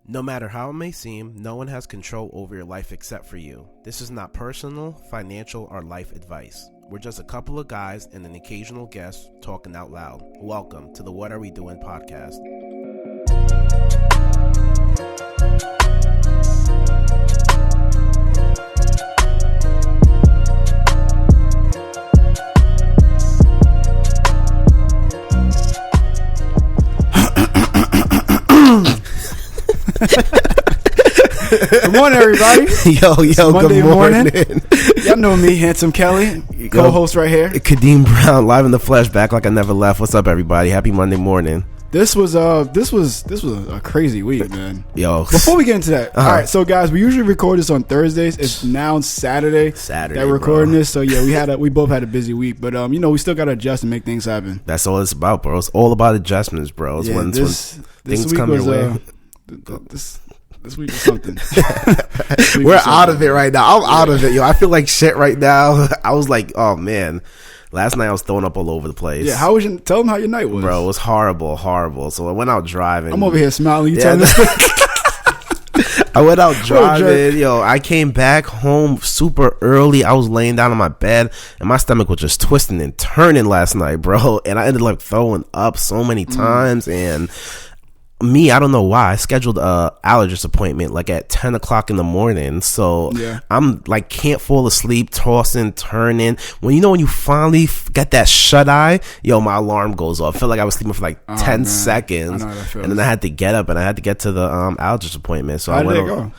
No matter how it may seem, no one has control over your life except for you. This is not personal, financial, or life advice. We're just a couple of guys and an occasional guest talking out loud. Welcome to the What Are We Doing podcast. Good morning, everybody. Yo, Monday good morning. Y'all know me, Handsome Kelly, co-host right here. Kadeem Brown, live in the flesh, back like I never left. What's up, everybody? Happy Monday morning. This was a crazy week, man. Yo, before we get into that, all right. So, guys, we usually record this on Thursdays. It's now Saturday that we're recording this. So yeah, we both had a busy week, but we still gotta adjust and make things happen. That's all it's about, bro. It's all about adjustments, bro. It's when things come your way. This week is something. We're out of it right now. I'm out of it, yo. I feel like shit right now. I was like, oh man. Last night I was throwing up all over the place. Yeah, tell them how your night was. Bro, it was horrible. So I went out driving. I'm over here smiling. You telling this thing? I went out driving. Yo, I came back home super early. I was laying down on my bed and my stomach was just twisting and turning last night, bro. And I ended up throwing up so many times. And I don't know why. I scheduled a allergist appointment like at 10 o'clock in the morning. So I'm like, can't fall asleep, tossing, turning. When you finally get that shut eye, yo, my alarm goes off. I felt like I was sleeping for like 10 seconds. And then I had to get up and I had to get to the allergist appointment. So how did it go?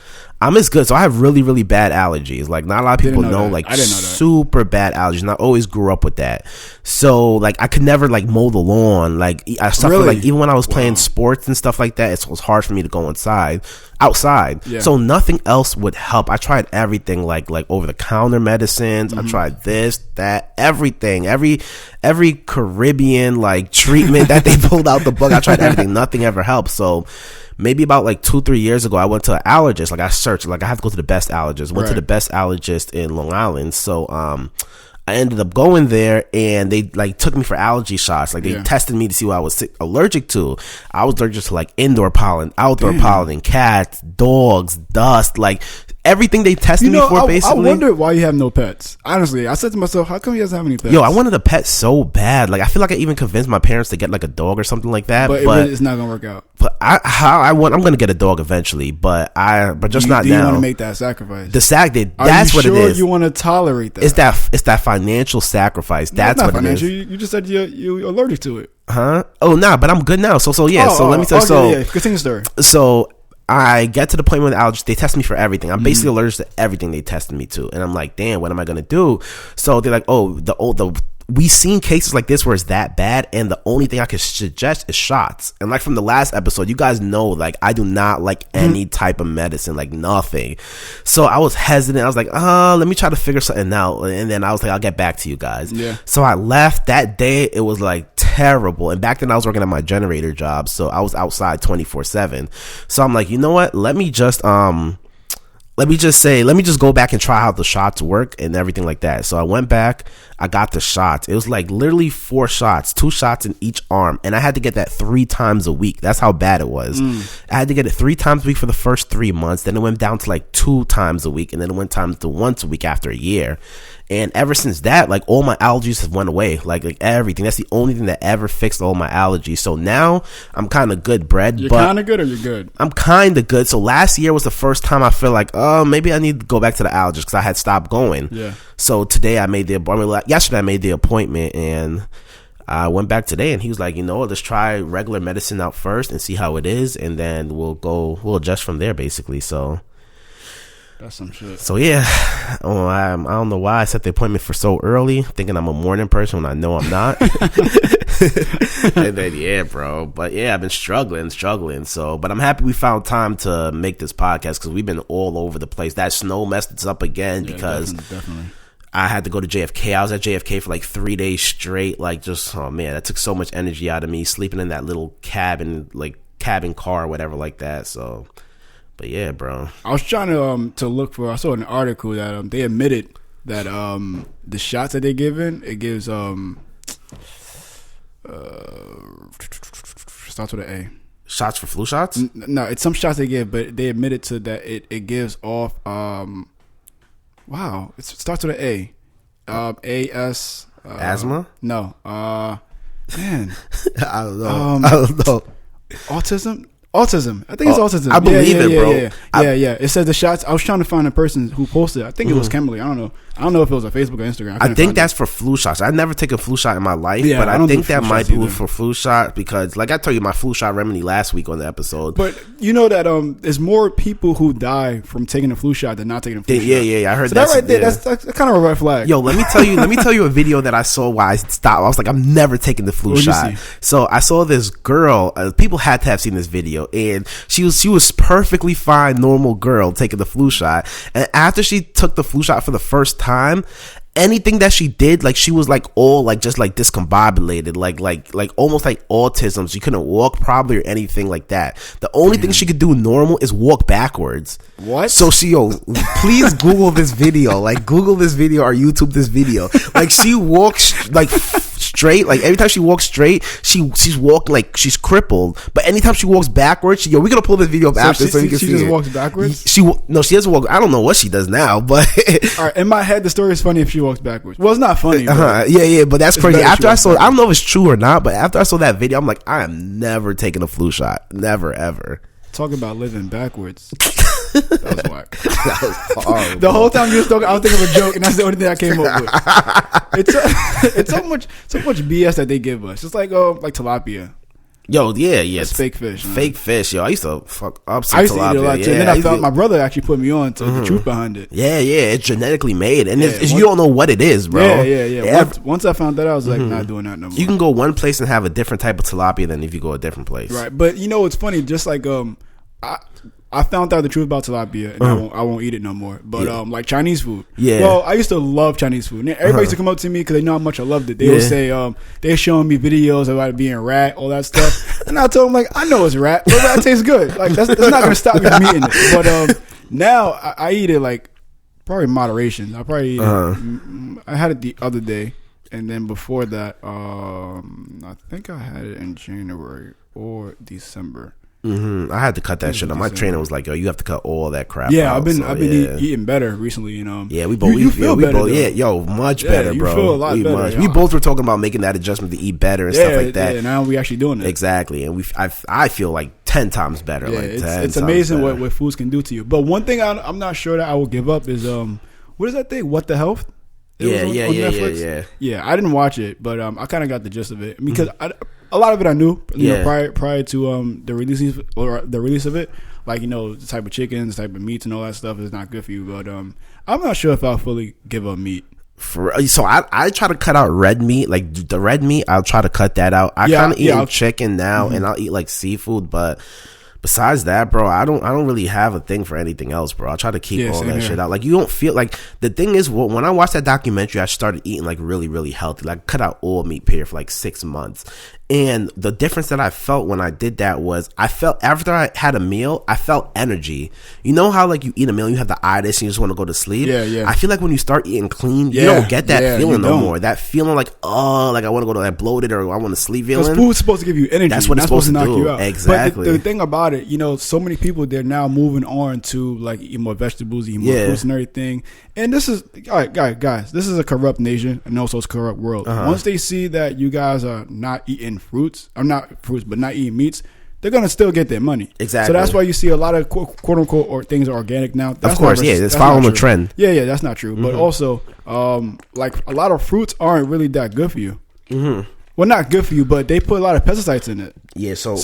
It's good. So I have really, really bad allergies. Like, not a lot of people know like super bad allergies. And I always grew up with that. So like I could never like mow the lawn. Like I suffered like even when I was playing sports and stuff like that, it was hard for me to go outside. Yeah. So nothing else would help. I tried everything like over the counter medicines. I tried this, that, everything. Every Caribbean like treatment that they pulled out the book. I tried everything. Nothing ever helped. So maybe about like 2-3 years ago, I went to an allergist. Like I searched, like I have to go to the best allergist. Went to the best allergist in Long Island. So I ended up going there and they like took me for allergy shots. Like they tested me to see what I was allergic to. I was allergic to like indoor pollen, outdoor pollen, cats, dogs, dust, like everything they tested me for, basically. I wonder why you have no pets. Honestly, I said to myself, how come he doesn't have any pets? Yo, I wanted a pet so bad. Like I feel like I even convinced my parents to get like a dog or something like that. But it's not gonna work out. But I'm gonna get a dog eventually. But just not now. Do you want to make that sacrifice? That's what it is. You want to tolerate that? It's that financial sacrifice. That's what it is. You just said you're allergic to it. Huh? Oh, nah, but I'm good now. So let me tell you. Continue the story. So I get to the point with the allergist. They test me for everything. I'm basically allergic to everything they tested me to. And I'm like, damn, what am I going to do? So they're like, we've seen cases like this where it's that bad, and the only thing I could suggest is shots. And like from the last episode, you guys know, like I do not like any type of medicine, like nothing. So I was hesitant. I was like, let me try to figure something out. And then I was like, I'll get back to you guys. Yeah. So I left that day. It was like terrible. And back then I was working at my generator job, so I was outside 24/7. So I'm like, you know what? Let me just go back and try how the shots work and everything like that. So I went back, I got the shots. It was like literally 4 shots, 2 shots in each arm. And I had to get that 3 times a week. That's how bad it was. I had to get it 3 times a week for the first 3 months. Then it went down to like 2 times a week. And then it went down to once a week after a year. And ever since that, like all my allergies have went away, like everything. That's the only thing that ever fixed all my allergies. So now I'm kind of good, Brett. You're kind of good, or you're good? I'm kind of good. So last year was the first time I feel like, maybe I need to go back to the allergist because I had stopped going. Yeah. So today yesterday I made the appointment and I went back today and he was like, let's try regular medicine out first and see how it is, and then we'll adjust from there, basically. So that's some shit. So yeah, I don't know why I set the appointment for so early, thinking I'm a morning person when I know I'm not. And then bro. But yeah, I've been struggling. So, but I'm happy we found time to make this podcast because we've been all over the place. That snow messed us up again because definitely. I had to go to JFK. I was at JFK for like 3 days straight. Like just, oh man, that took so much energy out of me, sleeping in that little cabin car or whatever like that. So. But yeah, bro. I was trying to look for. I saw an article that they admitted that the shots that they're giving, it gives starts with an A. Shots for flu shots? No, it's some shots they give, but they admitted to that it gives off. Wow, it starts with an A. A-S. Asthma? No. Man. I don't know. Autism? Autism. I think it's autism. I believe it, bro. Yeah. It says the shots. I was trying to find the person who posted it. I think it was Kimberly. I don't know. I don't know if it was on Facebook or Instagram. I think that's for flu shots. I've never taken a flu shot in my life, but I think that might be for flu shot because, like I told you, my flu shot remedy last week on the episode. But you know that there's more people who die from taking a flu shot than not taking a flu shot. Yeah. I heard that right there. That's kind of a red flag. Yo, let me tell you a video that I saw why I stopped. I was like, I'm never taking the flu shot. So I saw this girl. People had to have seen this video, and she was perfectly fine, normal girl taking the flu shot. And after she took the flu shot for the first time, anything that she did, like she was like all like just like discombobulated, like almost like autism. She couldn't walk probably or anything like that. The only thing she could do normal is walk backwards. What? So please Google this video. Like Google this video or YouTube this video. Like she walks like straight. Like every time she walks straight, she's walking like she's crippled. But anytime she walks backwards, we're gonna pull this video up after so you can see. She just walks backwards. She doesn't walk. I don't know what she does now, but all right. In my head, the story is funny if she walks backwards. Well, it's not funny. Yeah, but that's crazy. After I don't know if it's true or not, but after I saw that video, I'm like, I am never taking a flu shot. Never, ever. Talk about living backwards. That was whack. That was horrible. The whole time you was talking, I was thinking of a joke, and that's the only thing I came up with. It's so much BS that they give us. It's like tilapia. Yo, yeah. It's fake fish. Fake fish, yo. I used to fuck up some tilapia. I used to eat it a lot too. And then I found my brother actually put me on to the truth behind it. Yeah. It's genetically made, and you don't know what it is, bro. Yeah. Once I found that, I was like, not doing that no more. You can go one place and have a different type of tilapia than if you go a different place. Right, but you know it's funny. Just like I found out the truth about tilapia, and I won't eat it no more. But like Chinese food, well, I used to love Chinese food. And everybody used to come up to me because they know how much I loved it. They would say they're showing me videos about it being rat, all that stuff, and I told them like, I know it's rat, but rat tastes good. Like that's not gonna stop me from eating it. But now I eat it like probably in moderation. I probably eat it. I had it the other day, and then before that, I think I had it in January or December. I had to cut that shit out. My trainer was like, "Yo, you have to cut all that crap." Yeah, out. I've been eating better recently. You know. Yeah, we both. You feel better. Much better, bro. You feel a lot better. We both were talking about making that adjustment to eat better and stuff like that. Yeah, now we actually doing it. Exactly, and I feel like 10 times better. Yeah, it's amazing what foods can do to you. But one thing I'm not sure that I will give up is what is that thing? What the Health? Yeah. Yeah, I didn't watch it, but I kind of got the gist of it because a lot of it I knew. You know, prior to the release of it, like the type of chickens, the type of meats, and all that stuff is not good for you. But I'm not sure if I'll fully give up meat. So I try to cut out red meat, like the red meat. I'll try to cut that out. I kind of eat chicken now, and I'll eat like seafood, but. Besides that, bro, I don't really have a thing for anything else, bro. I try to keep all that shit out. Like, you don't feel like the thing is, when I watched that documentary, I started eating like really, really healthy. Like, cut out all meat period for like 6 months. And the difference that I felt when I did that was I felt after I had a meal, I felt energy. You know how like you eat a meal, you have the itis and you just want to go to sleep? Yeah. I feel like when you start eating clean, you don't get that feeling no more. That feeling like, like I want to go to that bloated or I want to sleep feeling. Because food's supposed to give you energy. That's what it's supposed to knock you out. Exactly. But the thing about it, so many people, they're now moving on to like eat more vegetables, eat more fruits and everything. And this is, all right, guys, this is a corrupt nation and also it's a corrupt world. Once they see that you guys are not eating not eating meats, they're gonna still get their money. Exactly. So that's why you see a lot of quote unquote or things are organic now. Of course, it's following the trend. Yeah, that's not true. But also, like a lot of fruits aren't really that good for you. Well, not good for you, but they put a lot of pesticides in it. Yeah. So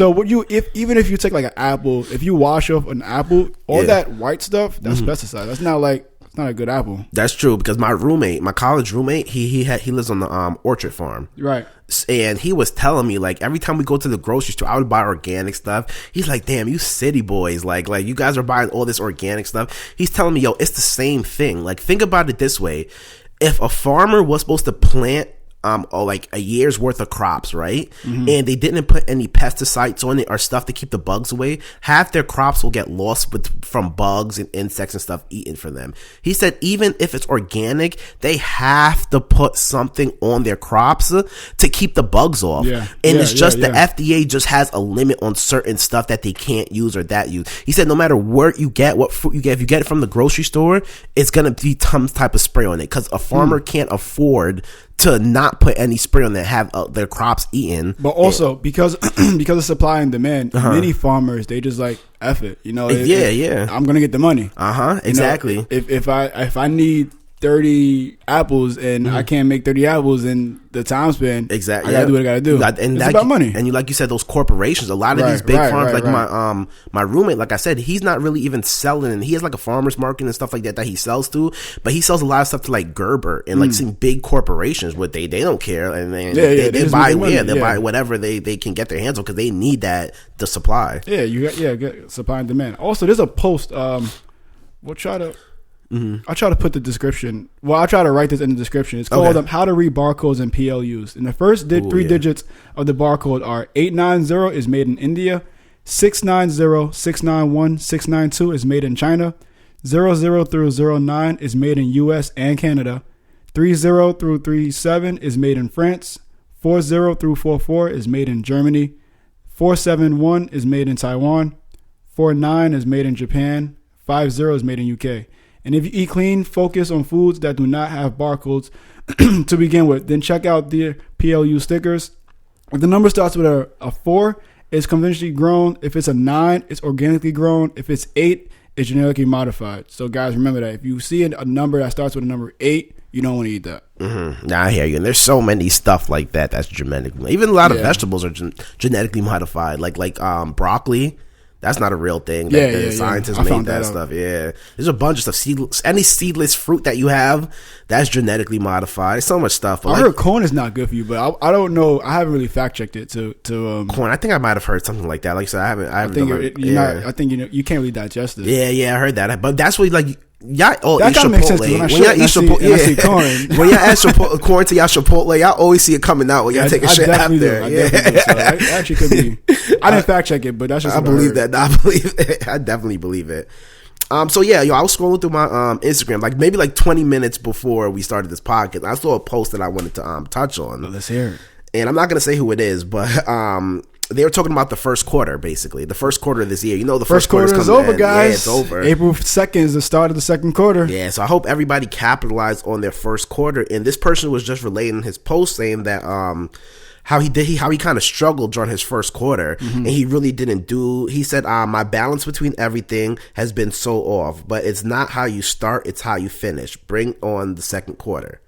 even if you take like an apple, if you wash off an apple, all that white stuff, that's pesticide. That's not like. It's not a good apple. That's true because my college roommate, he lives on the orchard farm. Right. And he was telling me like every time we go to the grocery store, I would buy organic stuff. He's like, "Damn, you city boys, like you guys are buying all this organic stuff." He's telling me, "Yo, it's the same thing. Like think about it this way: if a farmer was supposed to plant like a year's worth of crops, right? And they didn't put any pesticides on it or stuff to keep the bugs away, half their crops will get lost from bugs and insects and stuff eaten for them. He said even if it's organic, they have to put something on their crops to keep the bugs off. It's just the FDA just has a limit on certain stuff that they can't use or that use. He said no matter where you get, what fruit you get, if you get it from the grocery store, it's going to be some type of spray on it because a farmer can't afford to not put any spray on that have their crops eaten. But also because of supply and demand, many farmers, they just like F it, I'm gonna get the money. Exactly. If I need 30 apples and I can't make 30 apples in the time span, I gotta do what I gotta do. It's about money. And like you said, those corporations, a lot of these big farms, my roommate, like I said, he's not really even selling, and he has like a farmer's market and stuff like that he sells to, but he sells a lot of stuff to like Gerber and like some big corporations where they don't care, and they buy buy whatever they can get their hands on because they need the supply. Get supply and demand. Also, there's a post, we'll try to I'll try to put the description. Well, I'll try to write this in the description. It's called How to Read Barcodes and PLUs. And the first three digits of the barcode are 890 is made in India, 690, 691, 692 is made in China, 00 through 09 is made in US and Canada, 30 through 37 is made in France, 40 through 44 is made in Germany, 471 is made in Taiwan, 49 is made in Japan, 50 is made in UK. And if you eat clean, focus on foods that do not have barcodes to begin with. Then check out the PLU stickers. If the number starts with a 4, it's conventionally grown. If it's a 9, it's organically grown. If it's 8, it's genetically modified. So guys, remember that. If you see a number that starts with a number 8, you don't want to eat that. Now I hear you. And there's so many stuff like that's genetically. Even a lot of vegetables are genetically modified. Like broccoli. That's not a real thing. Scientists made that stuff. Yeah. There's a bunch of stuff. Any seedless fruit that you have, that's genetically modified. There's so much stuff. I heard corn is not good for you, but I don't know. I haven't really fact checked it to corn. I think I might have heard something like that. Like I said, I haven't. I think you can't really digest it. Yeah, I heard that. But that's what y'all all that eat Chipotle. When y'all eat Chipotle, I see corn. When y'all add corn to y'all Chipotle, y'all always see it coming out when y'all take a shit out there. It actually could be. I didn't fact check it, but that's just. I believe that. I believe it. I definitely believe it. So yeah, I was scrolling through my Instagram, maybe 20 minutes before we started this podcast. I saw a post that I wanted to touch on. Let's hear it. And I'm not gonna say who it is, but they were talking about the first quarter, basically. The first quarter of this year. The first quarter is over, guys. Yeah, it's over. April 2nd is the start of the second quarter. Yeah, so I hope everybody capitalized on their first quarter. And this person was just relating his post saying that how he kind of struggled during his first quarter. And he really didn't he said, my balance between everything has been so off. But it's not how you start, it's how you finish. Bring on the second quarter.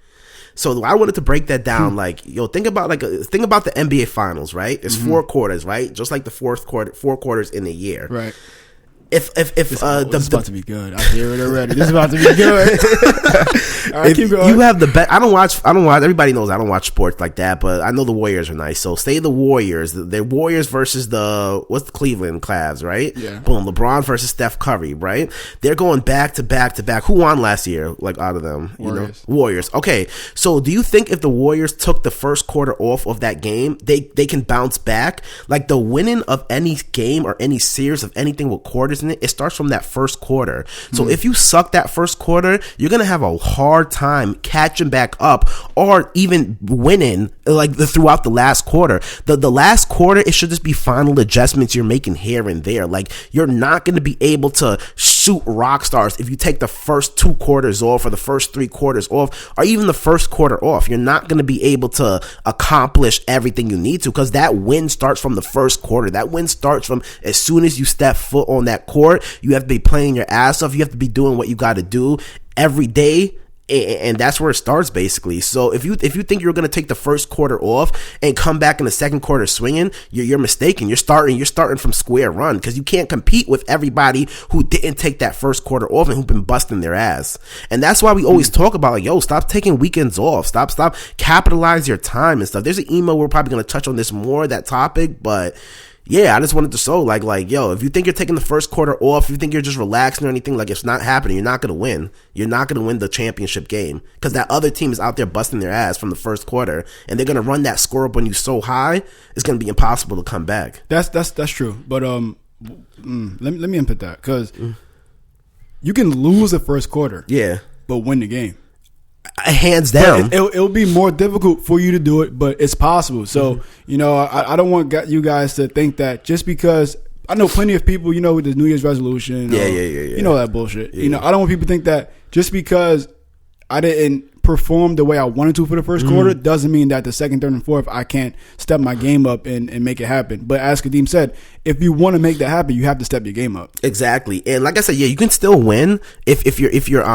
So I wanted to break that down. Think about the NBA Finals, right? There's 4 quarters, right? Just like the 4 quarters in a year, right? This is about to be good. I hear it already. This is about to be good. All right, keep going. You have the best. I don't watch. Everybody knows I don't watch sports like that, but I know the Warriors are nice. So say the Warriors. They're Warriors versus the Cleveland Cavs, right? Yeah. Boom. LeBron versus Steph Curry, right? They're going back to back to back. Who won last year? Out of them, Warriors. Okay. So do you think if the Warriors took the first quarter off of that game, they can bounce back? Like the winning of any game or any series of anything with quarters in it starts from that first quarter. So if you suck that first quarter, you're gonna have a hard time catching back up or even winning throughout the last quarter. The last quarter, it should just be final adjustments you're making here and there. You're not gonna be able to shoot rock stars if you take the first 2 quarters off or the first 3 quarters off or even the first quarter off. You're not gonna be able to accomplish everything you need to because that win starts from the first quarter. That win starts from as soon as you step foot on that court. You have to be playing your ass off. You have to be doing what you got to do every day. And that's where it starts, basically. So if you think you're going to take the first quarter off and come back in the second quarter swinging, you're mistaken. You're starting from square one because you can't compete with everybody who didn't take that first quarter off and who've been busting their ass. And that's why we always talk about stop taking weekends off. Stop capitalize your time and stuff. There's an email we're probably going to touch on this more, that topic, but Yeah, I just wanted to show, like, yo, if you think you're taking the first quarter off, if you think you're just relaxing or anything, like, it's not happening. You're not going to win. You're not going to win the championship game because that other team is out there busting their ass from the first quarter, and they're going to run that score up on you so high, it's going to be impossible to come back. That's true. But let me input that because you can lose the first quarter, but win the game. Hands down. It'll be more difficult for you to do it, but it's possible. So, I don't want you guys to think that just because I know plenty of people, with the New Year's resolution. You know that bullshit. Yeah. I don't want people to think that just because I didn't perform the way I wanted to for the first quarter doesn't mean that the second, third, and fourth I can't step my game up and make it happen. But as Kadeem said, if you want to make that happen, you have to step your game up. Exactly. And like I said, you can still win if you're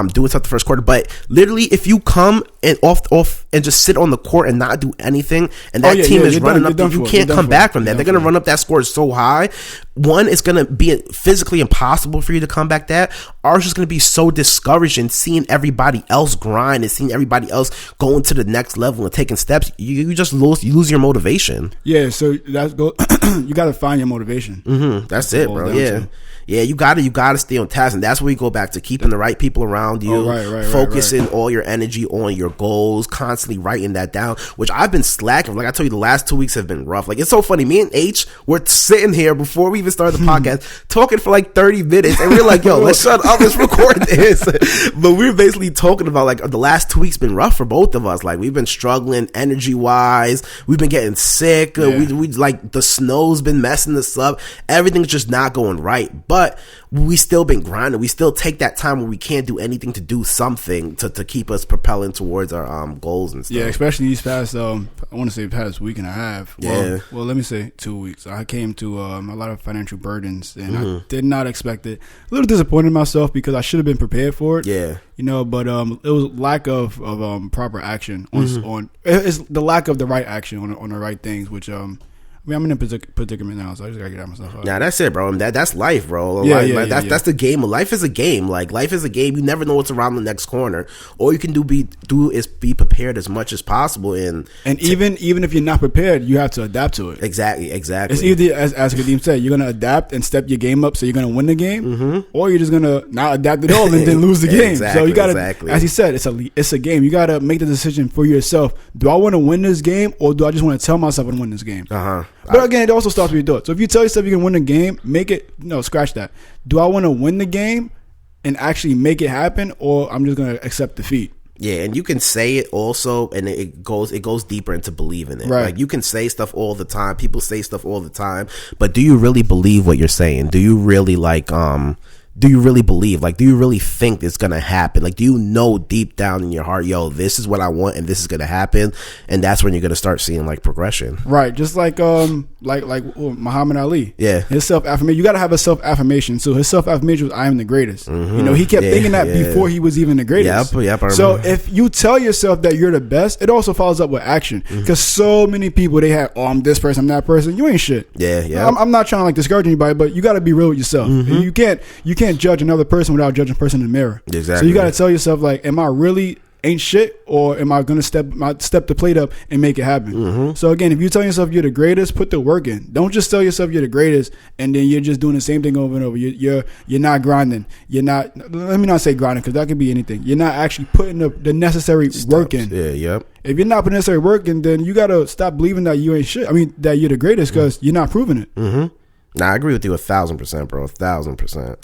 doing stuff the first quarter. But literally, if you come and off and just sit on the court and not do anything, and that team is running up, you can't come back from that. They're gonna run up that score so high. One, it's gonna be physically impossible for you to come back. That ours is gonna be so discouraging seeing everybody else grind and seeing everybody else going to the next level and taking steps. You just lose your motivation. Yeah. So you got to find your motivation. That's it, bro. Yeah, you gotta stay on task, and that's where you go back to keeping the right people around you, focusing all your energy on your goals, constantly writing that down. Which I've been slacking. Like I told you, the last 2 weeks have been rough. Like it's so funny. Me and H were sitting here before we even started the podcast, talking for like 30 minutes, and we're like, "Yo, let's shut up, let's record this." But we're basically talking about like the last 2 weeks been rough for both of us. Like we've been struggling energy wise. We've been getting sick. We like the snow's been messing us up. Everything's just not going right, but we still been grinding. We still take that time where we can't do anything to do something to keep us propelling towards our goals and stuff. Yeah, especially these past I want to say past week and a half. Well, let me say 2 weeks. I came to a lot of financial burdens, and I did not expect it. A little disappointed in myself because I should have been prepared for it. Yeah. But it was lack of proper action on it's the lack of the right action on the right things, which I'm in a predicament now, so I just gotta get out myself out. Nah, that's it, bro. That's life, bro. That's the game. Life is a game. Like life is a game. You never know what's around the next corner. All you can do is be prepared as much as possible. And even if you're not prepared, you have to adapt to it. Exactly. It's either as Kadeem said, you're gonna adapt and step your game up, so you're gonna win the game, or you're just gonna not adapt at all and then lose the game. So you gotta, as he said, it's a game. You gotta make the decision for yourself. Do I want to win this game, or do I just want to tell myself I'm gonna win this game? But again, it also starts with your thoughts. So if you tell yourself you can win the game, make it, scratch that. Do I want to win the game and actually make it happen, or I'm just going to accept defeat? Yeah, and you can say it also, and it goes deeper into believing it. Right. Like you can say stuff all the time. People say stuff all the time, but do you really believe what you're saying? Do you really do you really believe? Like, do you really think it's gonna happen? Like, do you know deep down in your heart, yo, this is what I want and this is gonna happen? And that's when you're gonna start seeing like progression. Right. Just like Muhammad Ali. Yeah. His self-affirmation. You gotta have a self-affirmation. So his self-affirmation was, I am the greatest. He kept thinking that before he was even the greatest. Yep. So if you tell yourself that you're the best, it also follows up with action. Because so many people, they have, I'm this person, I'm that person. You ain't shit. Yeah. I'm not trying to discourage anybody, but you gotta be real with yourself. You can't judge another person without judging a person in the mirror. Exactly. So you got to tell yourself, like, am I really ain't shit, or am I going to step the plate up and make it happen? So again, if you tell yourself you're the greatest, put the work in. Don't just tell yourself you're the greatest and then you're just doing the same thing over and over. You're not grinding. You're not. Let me not say grinding, because that could be anything. You're not actually putting the necessary work in. Yeah. Yep. If you're not putting necessary work in, then you got to stop believing that you ain't shit. I mean, that you're the greatest, because you're not proving it. Nah, I agree with you 1,000%, bro. 1,000%.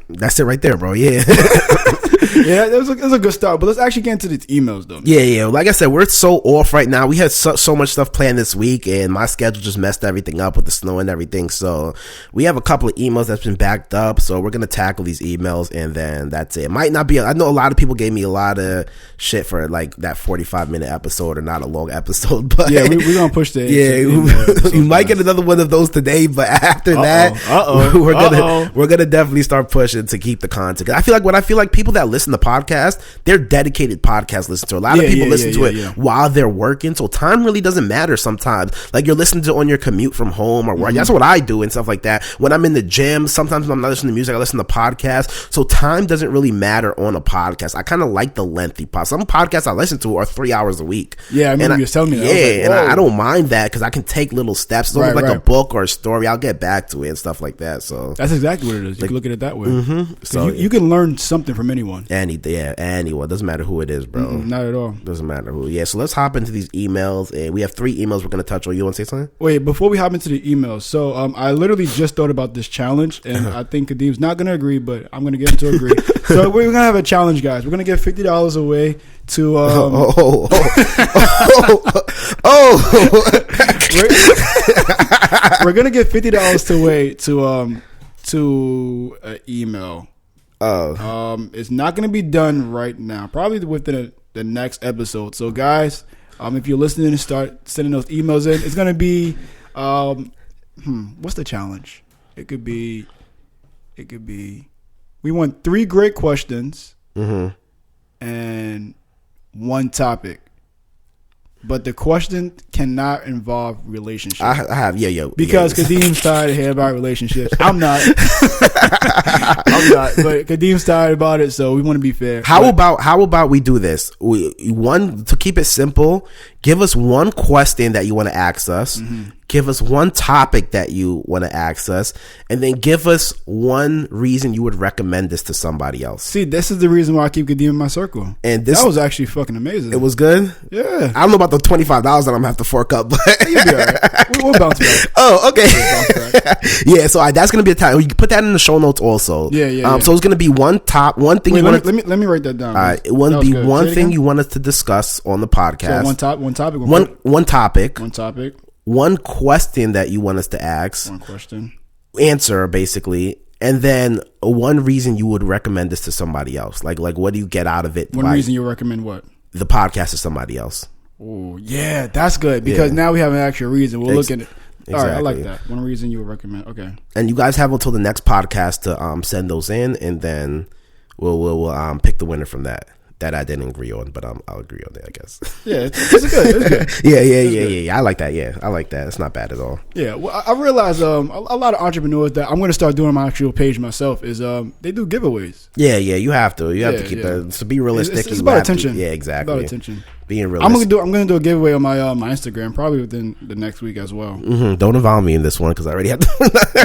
That's it right there, bro. Yeah. Yeah, it was a good start. But let's actually get into these emails, though. Yeah. Like I said, we're so off right now. We had so much stuff planned this week, and my schedule just messed everything up with the snow and everything. So we have a couple of emails that's been backed up. So we're going to tackle these emails, and then that's it. It might not be, I know a lot of people gave me a lot of shit for like that 45-minute episode, or not a long episode. But yeah, we're going to push that. Yeah, we might get another one of those today, but after that, we're going to definitely start pushing to keep the content. I feel like people that listen listen to podcasts, they're dedicated podcast listeners. A lot of people listen to it while they're working, so time really doesn't matter sometimes. Like you're listening to it on your commute from home or work. That's what I do and stuff like that. When I'm in the gym, sometimes when I'm not listening to music, I listen to podcasts. So time doesn't really matter on a podcast. I kind of like the lengthy podcasts. Some podcasts I listen to are 3 hours a week. Yeah, I remember you were telling me that. Yeah, and I don't mind that because I can take little steps. It's almost like a book or a story. I'll get back to it and stuff like that. So that's exactly what it is. You can look at it that way. So you can learn something from anyone. Anyone. Doesn't matter who it is, bro. Not at all. Doesn't matter who. Yeah, so let's hop into these emails. And we have 3 emails we're going to touch on. You want to say something? Wait, before we hop into the emails. So I literally just thought about this challenge, and I think Kadeem's not going to agree, but I'm going to get him to agree. So we're going to have a challenge, guys. We're going to give $50 away to... we're going to give $50 away to an email. It's not going to be done right now. Probably within the next episode. So, guys, if you're listening and start sending those emails in, it's going to be... what's the challenge? It could be we want 3 great questions and 1 topic, but the question cannot involve relationships. I have because Kadeem's tired of hearing about relationships. I'm not. But Kadeem's tired about it, so we want to be fair. How about we do this? To keep it simple, give us 1 question that you want to ask us. Give us 1 topic that you want to ask us, and then give us 1 reason you would recommend this to somebody else. See, this is the reason why I keep Kadeem in my circle. And that was actually fucking amazing. It was good? Yeah. I don't know about the $25 that I'm going to have to fork up, but... You'll be all right. We'll bounce back. Oh, okay. Yeah, so that's going to be a time. You can put that in the show notes also. Yeah. So it's going to be one thing. Wait, let me write that down. All right. It wouldn't be one thing you want us to discuss on the podcast. So one topic. One topic. 1 topic. 1 question that you want us to ask. 1 question. Answer, basically. And then 1 reason you would recommend this to somebody else. Like what do you get out of it? 1 reason you recommend what? The podcast to somebody else. Oh, yeah. That's good. Because now we have an actual reason. We'll look at it. Exactly. All right, I like that. 1 reason you would recommend. Okay. And you guys have until the next podcast to send those in, and then we'll pick the winner from that. That I didn't agree on, but I'll agree on that, I guess. Yeah, it's good. Yeah. I like that. Yeah, I like that. It's not bad at all. Yeah, well, I realize a lot of entrepreneurs that I'm going to start doing on my actual page myself is they do giveaways. Yeah, you have to. You have to keep that. To be realistic, it's about attention. Yeah, exactly. About attention. Being realistic. I'm gonna do a giveaway on my Instagram probably within the next week as well. Don't involve me in this one because I already have to.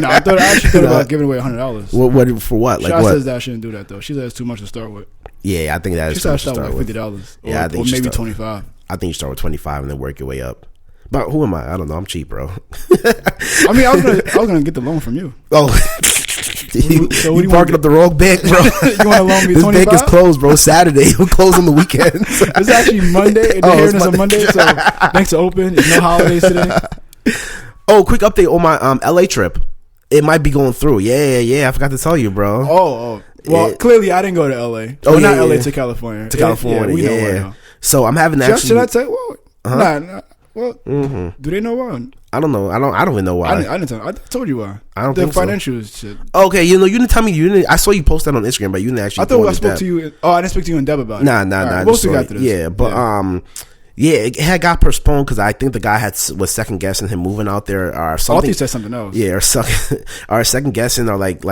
No, I actually thought about giving away $100. What for? What? Like what? Says that I shouldn't do that though. She says it's too much to start with. Yeah, I think that is too much to start with. $50. Yeah, I think or maybe $25. I think you start with $25 and then work your way up. But who am I? I don't know. I'm cheap, bro. I mean, I was gonna get the loan from you. Oh. So you parking up the wrong bank, bro. You want to loan me $25? This bank is closed, bro. Saturday. We'll close on the weekends. It's actually Monday. And they're hearing us on Monday, so banks are open. There's no holidays today. Oh, quick update on my LA trip. It might be going through. Yeah. I forgot to tell you, bro. Oh. Well, clearly I didn't go to LA. Not LA to California. To California. We know why now. So I'm having Should I tell you? Well, nah. Well, do they know why? I don't know. I don't even know why. I didn't tell. I told you why. I don't think the financial shit. Okay, you didn't tell me. I saw you post that on Instagram, but you didn't actually. I thought I spoke to you. I didn't speak to you in Deb about it. Nah. Most of got to this. Yeah, but it had got postponed because I think the guy was second guessing him moving out there or something. I thought you said something else. Yeah, or second guessing or like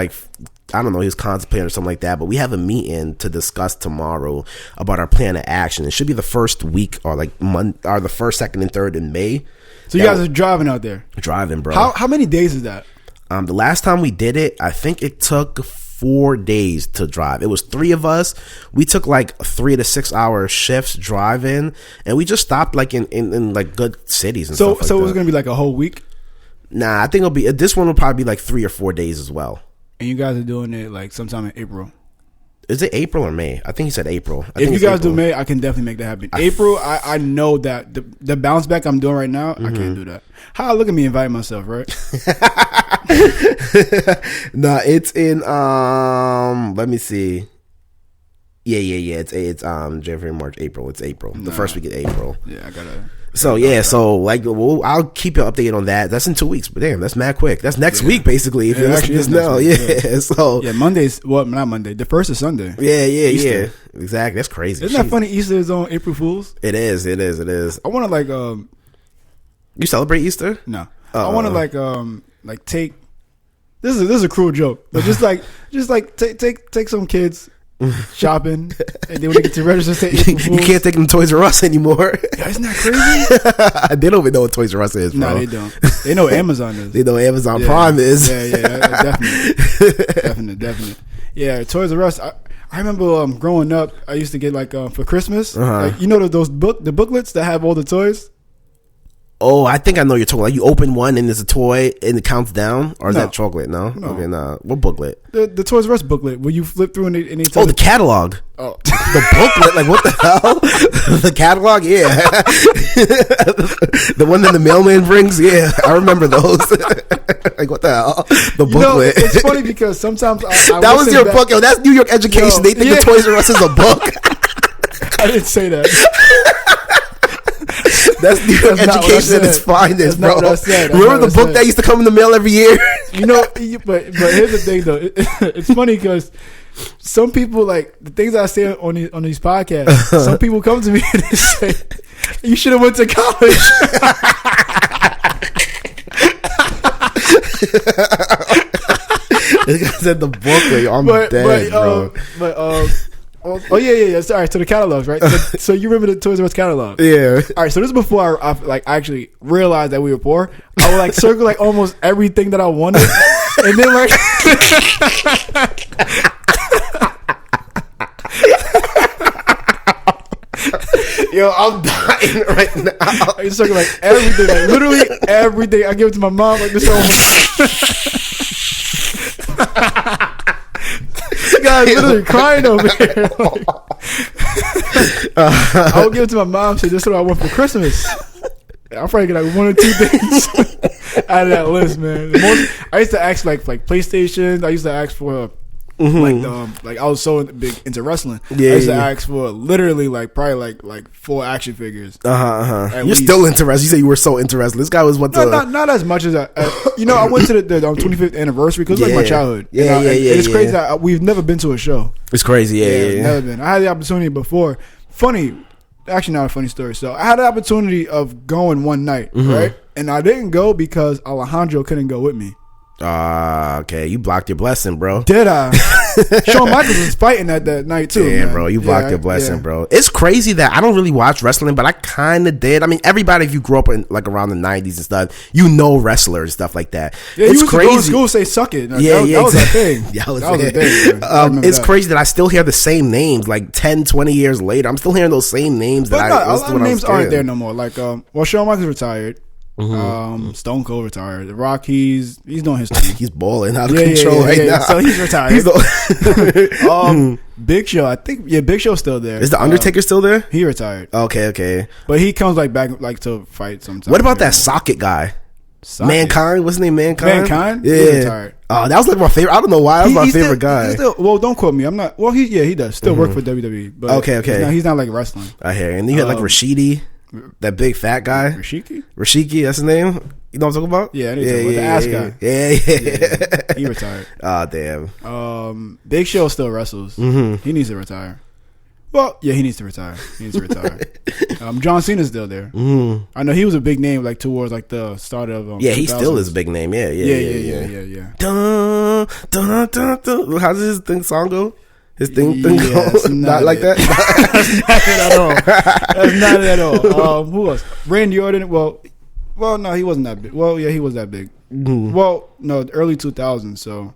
I don't know, he was contemplating or something like that. But we have a meeting to discuss tomorrow about our plan of action. It should be the first week or like or the first, second, and third in May. So you guys are driving out there? Driving, bro. How many days is that? The last time we did it, I think it took 4 days to drive. It was 3 of us. We took like 3 to 6 hour shifts driving, and we just stopped like in like good cities and stuff like that. So it was gonna be like a whole week? Nah, I think this one will probably be like 3 or 4 days as well. And you guys are doing it like sometime in April. Is it April or May? I think he said April. If you guys do May, I can definitely make that happen. April, I know that the bounce back I'm doing right now, I can't do that. How look at me inviting myself, right? No, it's in let me see. Yeah. It's January, March, April. It's April. The first week of April. Yeah, I gotta. So yeah, so like I'll keep you updated on that. That's in 2 weeks, but damn, that's mad quick. That's next week basically. If actually is now, So Monday's not Monday. The first is Sunday. Yeah, exactly. That's crazy. Isn't that funny? Easter is on April Fools. It is. I want to You celebrate Easter? No, I want to take. This is a cruel joke, but just take some kids shopping, and then when they get to register, you can't take them to Toys R Us anymore. Yeah, isn't that crazy? They don't even know what Toys R Us is, bro. No, they don't. They know what Amazon is. They know what Amazon Prime is. Definitely. Yeah, Toys R Us. I remember growing up, I used to get for Christmas, those booklets that have all the toys. Oh, I think I know what you're talking about. Like you open one and there's a toy and it counts down, or is that chocolate? No. Okay, nah. What booklet? The Toys R Us booklet where you flip through and they tell the catalog. Oh, the booklet. Like what the hell? The catalog? Yeah. The one that the mailman brings. Yeah, I remember those. Like what the hell? The booklet. It's funny because sometimes that was your book. Yo, that's New York education. They think the Toys R Us is a book. I didn't say that. That's New York education at its finest, bro. Remember the book that used to come in the mail every year? But here's the thing, though. It's funny because some people, like, the things I say on these podcasts, some people come to me and they say, you should have went to college. This guy said the book. I'm dead, bro. Oh yeah. All right, so the catalogs, right? So you remember the Toys R Us catalog? Yeah. All right, so this is before I actually realized that we were poor. I would circle almost everything that I wanted, and then yo, I'm dying right now. I circle everything, literally everything. I give it to my mom this guy's literally crying over here. I would give it to my mom. Say, "This is what I want for Christmas." I'll probably get one or two things out of that list, man. I used to ask for PlayStation. I used to ask for I was so big into wrestling. I used to ask for literally probably 4 action figures. You're still into wrestling. You say you were so into wrestling. This guy was not as much as I went to the 25th anniversary because it was my childhood. It's crazy that we've never been to a show. It's crazy. Never been. I had the opportunity before. Actually not a funny story. So I had the opportunity of going one night, right? And I didn't go because Alejandro couldn't go with me. Okay. You blocked your blessing, bro. Did I? Shawn Michaels was fighting that night too. Yeah, bro. You blocked your blessing, bro. It's crazy that I don't really watch wrestling, but I kind of did. I mean, everybody, if you grew up in around the 90s and stuff, wrestlers and stuff like that. Yeah, it's crazy. Go to school, say suck it. That was that thing. That was the thing. It's crazy that I still hear the same names 10, 20 years later. I'm still hearing those same names but a lot of names aren't there no more. Shawn Michaels retired. Stone Cold retired. The Rock, he's doing his thing. He's balling out of control right now. So he's retired. Big Show, I think. Yeah, Big Show's still there. Is the Undertaker still there? He retired. Okay. But he comes back to fight sometimes. What about that socket guy? Mankind? What's his name? Mankind? Yeah. He's retired. Oh, that was my favorite. I don't know why. That was my favorite guy. Don't quote me. I'm not. Well, he does still work for WWE. But okay. He's not wrestling. I hear. And you had Rashidi. That big fat guy, Rashiki, that's his name. You know what I'm talking about? Yeah, the ass guy. Yeah. He retired. Oh damn. Big Show still wrestles. He needs to retire. Well, yeah, he needs to retire. John Cena's still there. I know he was a big name towards the start of. He still is a big name. Yeah. Dun, dun, dun, dun. How does his song go? His thing goes not like that. That's not it at all. Who else? Randy Orton. Well, no, he wasn't that big. Well, yeah, he was that big. Well, no, early 2000s. So,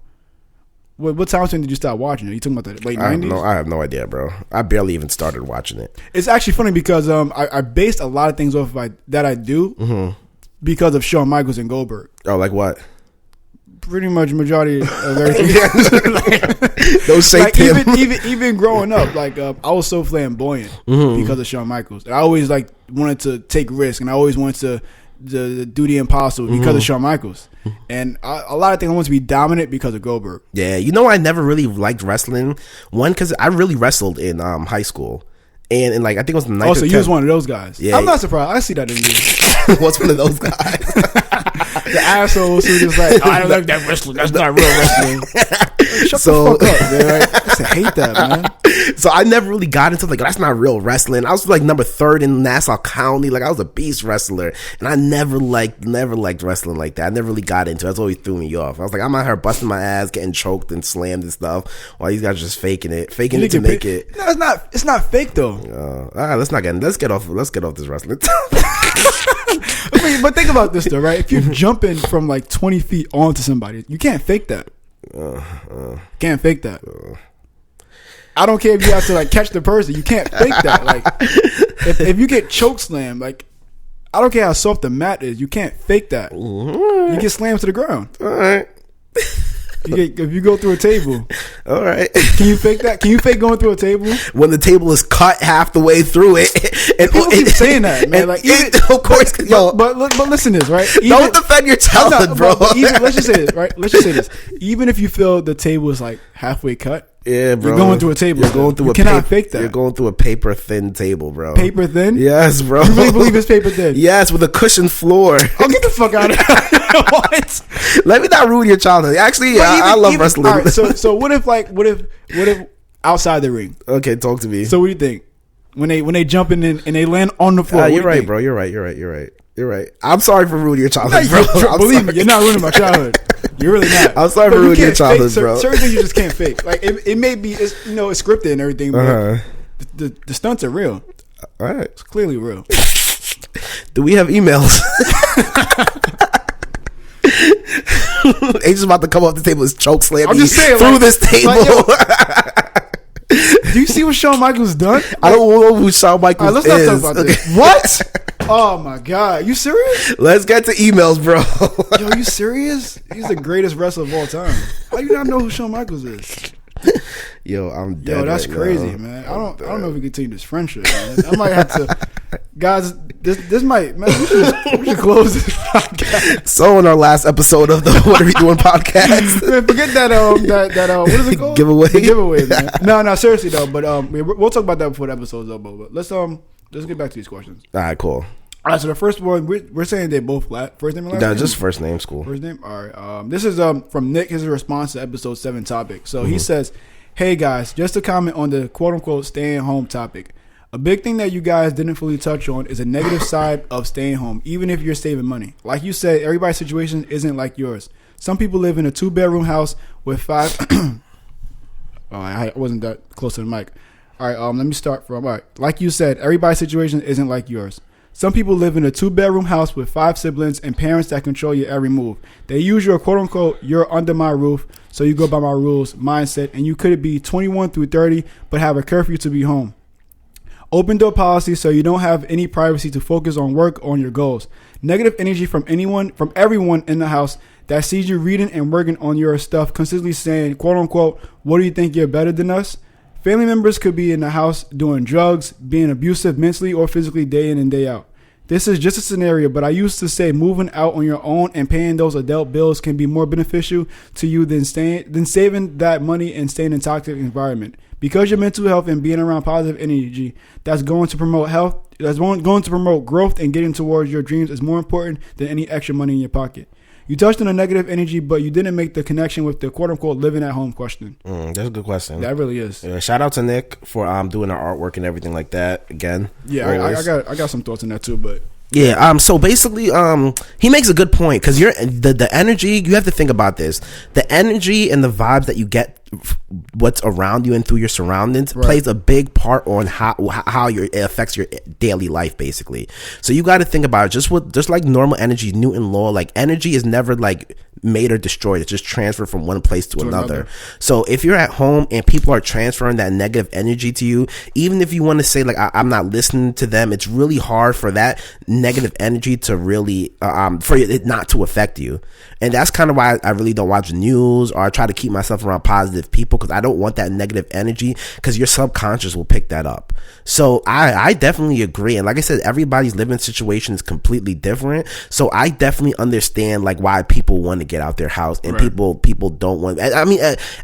what time did you start watching it? You talking about the late 90s? I have no idea, bro. I barely even started watching it. It's actually funny because I based a lot of things off that I do because of Shawn Michaels and Goldberg. Oh, like what? Pretty much majority of everything. Don't say even growing up, I was so flamboyant because of Shawn Michaels. And I always wanted to take risks, and I always wanted to do the impossible because of Shawn Michaels. And a lot of things I wanted to be dominant because of Goldberg. Yeah, I never really liked wrestling. One, because I really wrestled in high school. And like I think it was the 9th. Oh, so you was one of those guys. Yeah, I'm not surprised. I see that in you. What's one of those guys? The assholes who just like, I don't like that wrestling. That's not real wrestling. Shut the fuck up, man. I hate that, man. So I never really got into like, that's not real wrestling. I was like number 3rd in Nassau County. Like I was a beast wrestler, and I never liked wrestling like that. I never really got into it. That's always threw me off. I was like, I'm out here busting my ass, getting choked and slammed and stuff, while these guys are just faking it to make it. No, it's not. It's not fake though. All right, let's get off this wrestling. But think about this though, right? If you're jumping from like 20 feet onto somebody, you can't fake that. Can't fake that. I don't care if you have to like catch the person. You can't fake that. Like if you get choke slammed, like I don't care how soft the mat is, you can't fake that. You get slammed to the ground. All right. If you go through a table, all right. Can you fake that? Can you fake going through a table when the table is cut half the way through it? And people keep saying that, man. Like, of course, but listen to this, right? Don't defend your talent, bro. Let's just say this, right? Let's just say this. Even if you feel the table is like halfway cut, yeah, bro. You're going through a table. You're going through you cannot fake that. You're going through a paper thin table, bro. Paper thin? Yes, bro. You really believe it's paper thin? Yes, with a cushioned floor. Oh, get the fuck out of here. What? Let me not ruin your childhood. Actually, I love wrestling. All right, so what if outside the ring? Okay, talk to me. So what do you think when they jump in and they land on the floor? You're right, bro. You're right. I'm sorry for ruining your childhood, bro. Believe me, you're not ruining my childhood. You're really not. I'm sorry for ruining your childhood, bro. Certain things you just can't fake. Like it may be, it's scripted and everything, but the stunts are real. All right, it's clearly real. Do we have emails? Agent's about to come off the table and choke slam me through this table. Do you see what Shawn Michaels done? I don't know who Shawn Michaels is. Let's not talk about this. What? Oh my god, you serious? Let's get to emails, bro. Yo, you serious? He's the greatest wrestler of all time. How you not know who Shawn Michaels is? Yo, I'm dead. Yo, that's crazy, man. I don't know if we continue this friendship, man. I might have to, guys. This might, man. We should close this podcast. So, in our last episode of the What Are We Doing podcast, man, forget that what is it called? Giveaway. The giveaway, man. No, seriously though. But we'll talk about that before the episode's over. But let's get back to these questions. All right, cool. All right, so the first one, we're saying they both first name and last name? No, just first name, school. First name? All right. This is from Nick, his response to episode 7 topic. So he says, hey guys, just to comment on the quote-unquote staying home topic. A big thing that you guys didn't fully touch on is a negative side of staying home, even if you're saving money. Like you said, everybody's situation isn't like yours. Some people live in a 2-bedroom house with 5... Oh, I wasn't that close to the mic. All right, let me start from... All right, like you said, everybody's situation isn't like yours. Some people live in a 2-bedroom house with 5 siblings and parents that control your every move. They use your quote-unquote, you're under my roof, so you go by my rules mindset, and you could be 21 through 30, but have a curfew to be home. Open door policy, so you don't have any privacy to focus on work or on your goals. Negative energy from everyone in the house that sees you reading and working on your stuff, consistently saying, quote-unquote, what do you think, you're better than us? Family members could be in the house doing drugs, being abusive mentally or physically day in and day out. This is just a scenario, but I used to say moving out on your own and paying those adult bills can be more beneficial to you than saving that money and staying in a toxic environment. Because your mental health and being around positive energy that's going to promote health, that's going to promote growth and getting towards your dreams is more important than any extra money in your pocket. You touched on the negative energy, but you didn't make the connection with the quote-unquote living at home question. That's a good question. That really is. Shout out to Nick for doing our artwork and everything like that again. Yeah, I got some thoughts on that too, but... Yeah, so basically, he makes a good point, because the energy, you have to think about this. The energy and the vibes that you get what's around you and through your surroundings plays a big part on how it affects your daily life, basically. So you got to think about it, just like normal energy, Newton law, like energy is never like made or destroyed. It's just transferred from one place to another. So if you're at home and people are transferring that negative energy to you, even if you want to say like I'm not listening to them, it's really hard for that negative energy to really for it not to affect you. And that's kind of why I really don't watch the news, or I try to keep myself around positive people, because I don't want that negative energy, because your subconscious will pick that up. So I definitely agree. And like I said, everybody's living situation is completely different. So I definitely understand like why people want to get get out their house, and people don't want. I mean,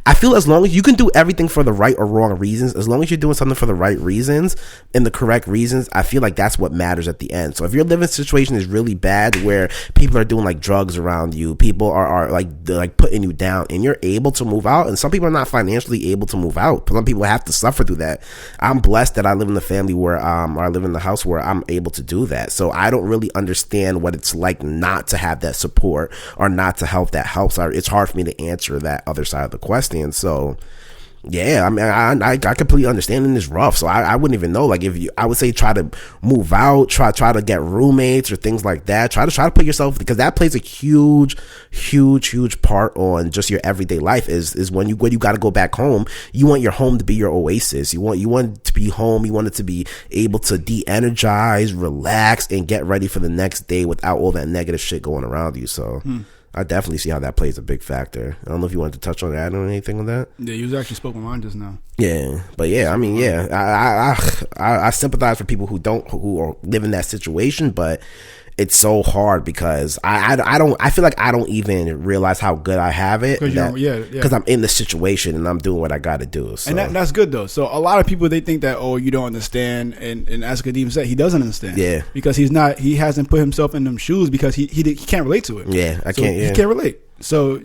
I feel as long as you can do everything for the right or wrong reasons, as long as you're doing something for the right reasons and the correct reasons, I feel like that's what matters at the end. So if your living situation is really bad, where people are doing like drugs around you, people are like putting you down, and you're able to move out, and some people are not financially able to move out. Some people have to suffer through that. I'm blessed that I live in the family where I live in the house where I'm able to do that. So I don't really understand what it's like not to have that support or not to help that helps. It's hard for me to answer that other side of the question. So yeah, I mean, I completely understand, and it's rough. So I wouldn't even know. Like, I would say try to move out, try to get roommates or things like that. Try to put yourself, because that plays a huge part on just your everyday life. Is when you got to go back home, you want your home to be your oasis. You want it to be home. You want it to be able to de-energize, relax, and get ready for the next day without all that negative shit going around you. So. I definitely see how that plays a big factor. I don't know if you wanted to touch on that or anything on that. Yeah, you actually spoke my mind just now. Yeah, but yeah, I mean, yeah, I sympathize for people who are live in that situation, but it's so hard because I feel like I don't even realize how good I have it because I'm in the situation and I'm doing what I got to do. So. And that's good though. So a lot of people, they think that, oh, you don't understand, and as Kadeem said, he doesn't understand. Yeah, because he hasn't put himself in them shoes because he can't relate to it. Yeah, he can't relate. So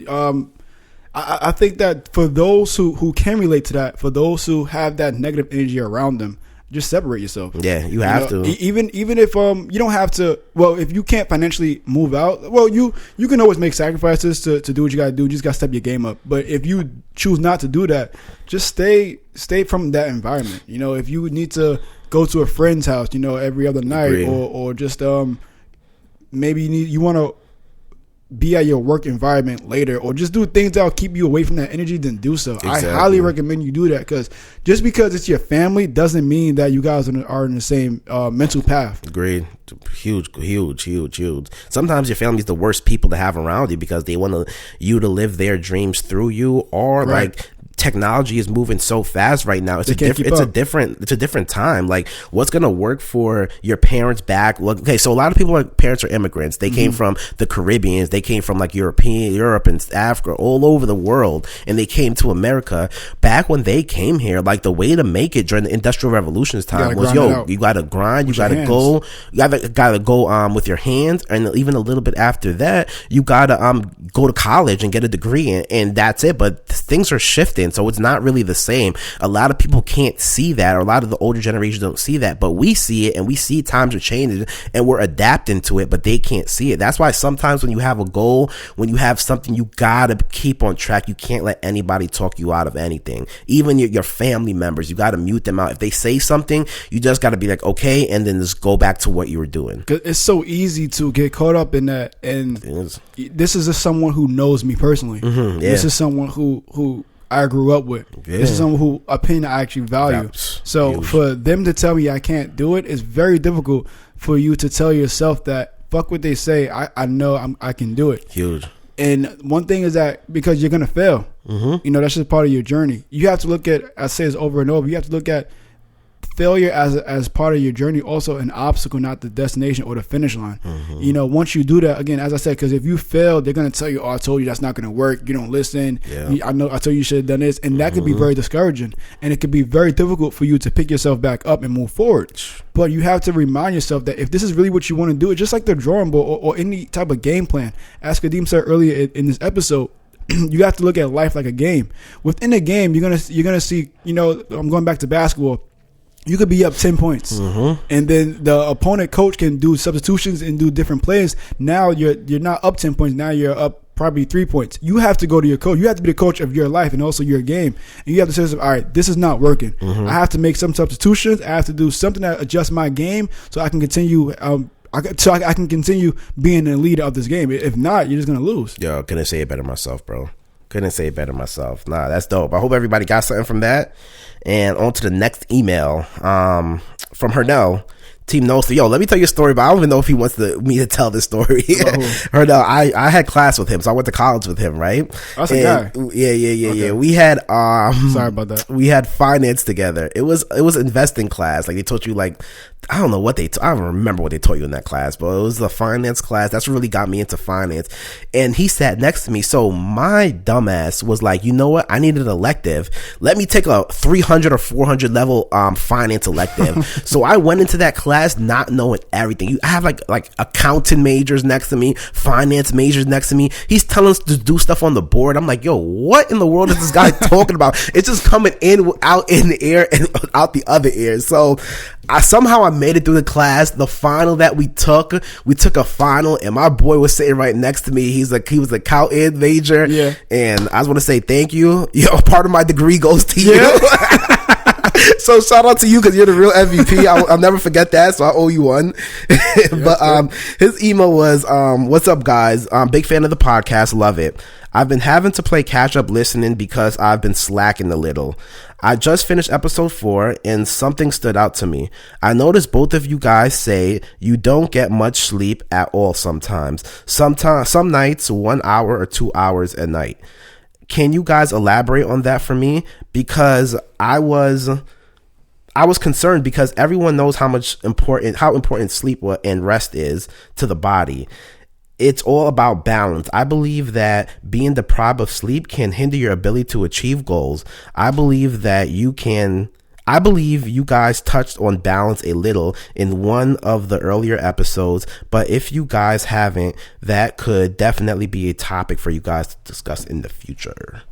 I think that for those who can relate to that, for those who have that negative energy around them, just separate yourself. Yeah, you have to. Even if you don't have to. Well, if you can't financially move out, well, you can always make sacrifices to do what you gotta do. You just gotta step your game up. But if you choose not to do that, just stay from that environment. You know, if you need to go to a friend's house, you know, every other night, or just maybe you want to be at your work environment later, or just do things that'll keep you away from that energy, then do so. Exactly. I highly recommend you do that, because just because it's your family doesn't mean that you guys are in the same mental path. Agreed. Huge. Sometimes your family is the worst people to have around you because they want you to live their dreams through you, or like technology is moving so fast right now. It's a different time. Like, what's gonna work for your parents back? Okay, so a lot of people, like, parents are immigrants. They came from the Caribbeans. They came from like Europe and Africa, all over the world, and they came to America. Back when they came here, like, the way to make it during the Industrial Revolution's time was, you gotta grind, you gotta go with your hands, and even a little bit after that, you gotta go to college and get a degree, and that's it. But things are shifting. So it's not really the same. A lot of people can't see that, or a lot of the older generation don't see that, but we see it, and we see times are changing, and we're adapting to it, but they can't see it. That's why sometimes when you have a goal, when you have something, you gotta keep on track. You can't let anybody talk you out of anything. Even your family members, you gotta mute them out. If they say something, you just gotta be like, okay, and then just go back to what you were doing. It's so easy to get caught up in that, and this is just someone who knows me personally. This is someone who I grew up with. This is someone who opinion I actually value. So for them to tell me I can't do it, it's very difficult for you to tell yourself that fuck what they say. I know I can do it. Huge. And one thing is that because you're gonna fail, you know, that's just part of your journey. You have to look at, I say this over and over, you have to look at failure as part of your journey, also an obstacle, not the destination or the finish line. You know, once you do that, again, as I said, because if you fail, they're going to tell you, oh, I told you that's not going to work. You don't listen. I told you should have done this. And that could be very discouraging. And it could be very difficult for you to pick yourself back up and move forward. But you have to remind yourself that if this is really what you want to do, it's just like the drawing board or any type of game plan. As Kadeem said earlier in this episode, you have to look at life like a game. Within a game, you're gonna see, you know, I'm going back to basketball. You could be up 10 points, and then the opponent coach can do substitutions and do different plays. Now you're not up 10 points. Now you're up probably 3 points. You have to go to your coach. You have to be the coach of your life and also your game. And you have to say, all right, this is not working. I have to make some substitutions. I have to do something that adjusts my game so I can continue. I can continue being the leader of this game. If not, you're just gonna lose. Yo, couldn't say it better myself, bro. Couldn't say it better myself. Nah, that's dope. I hope everybody got something from that. And on to the next email from Hernell. Team No Sleep. Yo, let me tell you a story, but I don't even know if he wants me to tell this story. Or no, I had class with him, so I went to college with him, right? That's a guy. Yeah. We had sorry about that. We had finance together. It was investing class. Like they taught you like I don't know what I don't remember what they taught you in that class, but it was the finance class. That's what really got me into finance. And he sat next to me. So my dumbass was like, you know what? I need an elective. Let me take a 300 or 400 level finance elective. So I went into that class not knowing everything. I have like accounting majors next to me, finance majors next to me. He's telling us to do stuff on the board. I'm like, yo, what in the world is this guy talking about? It's just coming in, out in the air and out the other ear. So I made it through the class. The final that we took a final, and my boy was sitting right next to me. He was an accountant major. Yeah. And I just want to say thank you. Yo, part of my degree goes to you. So shout out to you because you're the real MVP. I'll never forget that. So I owe you one. But his email was, what's up guys? Big fan of the podcast. Love it. I've been having to play catch up listening because I've been slacking a little. I just finished episode 4 and something stood out to me. I noticed both of you guys say you don't get much sleep at all sometimes. Some nights 1 hour or 2 hours a night. Can you guys elaborate on that for me? Because I was concerned because everyone knows how important sleep and rest is to the body. It's all about balance. I believe that being deprived of sleep can hinder your ability to achieve goals. I believe you guys touched on balance a little in one of the earlier episodes, but if you guys haven't, that could definitely be a topic for you guys to discuss in the future.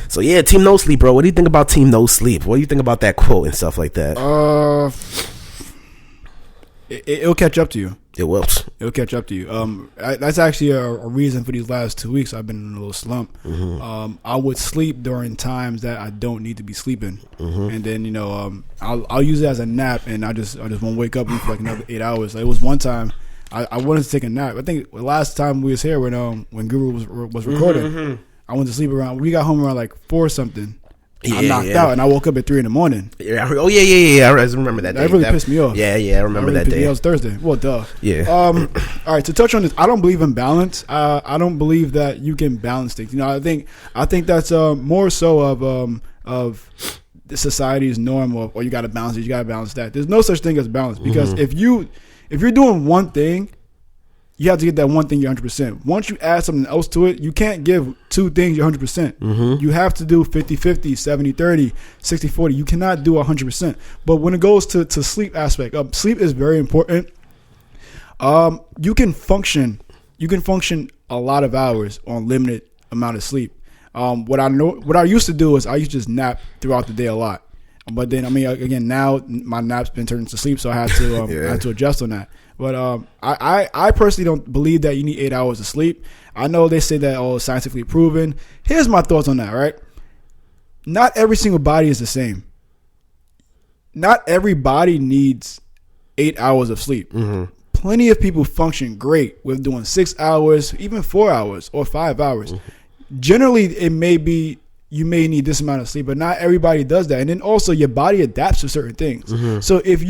So yeah, Team No Sleep, bro. What do you think about Team No Sleep? What do you think about that quote and stuff like that? It'll catch up to you. It will. It'll catch up to you. That's actually a reason for these last 2 weeks. I've been in a little slump. Mm-hmm. I would sleep during times that I don't need to be sleeping, and then I'll use it as a nap, and I just won't wake up for like another 8 hours. Like, it was one time I wanted to take a nap. I think the last time we was here when Guru was recording, mm-hmm. I went to sleep we got home around like 4 something. Yeah, I knocked out, and I woke up at 3 a.m. Yeah. Oh yeah. I remember that day. That really pissed me off. Yeah. I remember that day. It was Thursday. Well, duh. Yeah. All right. To touch on this, I don't believe in balance. I don't believe that you can balance things. I think that's more so of the society's norm of, you got to balance it. You got to balance that. There's no such thing as balance because if you're doing one thing, you have to get that one thing your 100%. Once you add something else to it, you can't give 2 things your 100%. Mm-hmm. You have to do 50-50, 70-30, 60-40. You cannot do 100%. But when it goes to sleep aspect, sleep is very important. You can function a lot of hours on limited amount of sleep. What I used to do is I used to just nap throughout the day a lot. But then, again, now my nap's been turned into sleep, so I had to I had to adjust on that. But I personally don't believe that you need 8 hours of sleep. I know they say that scientifically proven. Here's my thoughts on that, right? Not every single body is the same. Not every body needs 8 hours of sleep. Mm-hmm. Plenty of people function great with doing 6 hours, even 4 hours or 5 hours. Mm-hmm. Generally, it may be you may need this amount of sleep, but not everybody does that. And then also your body adapts to certain things. Mm-hmm. So if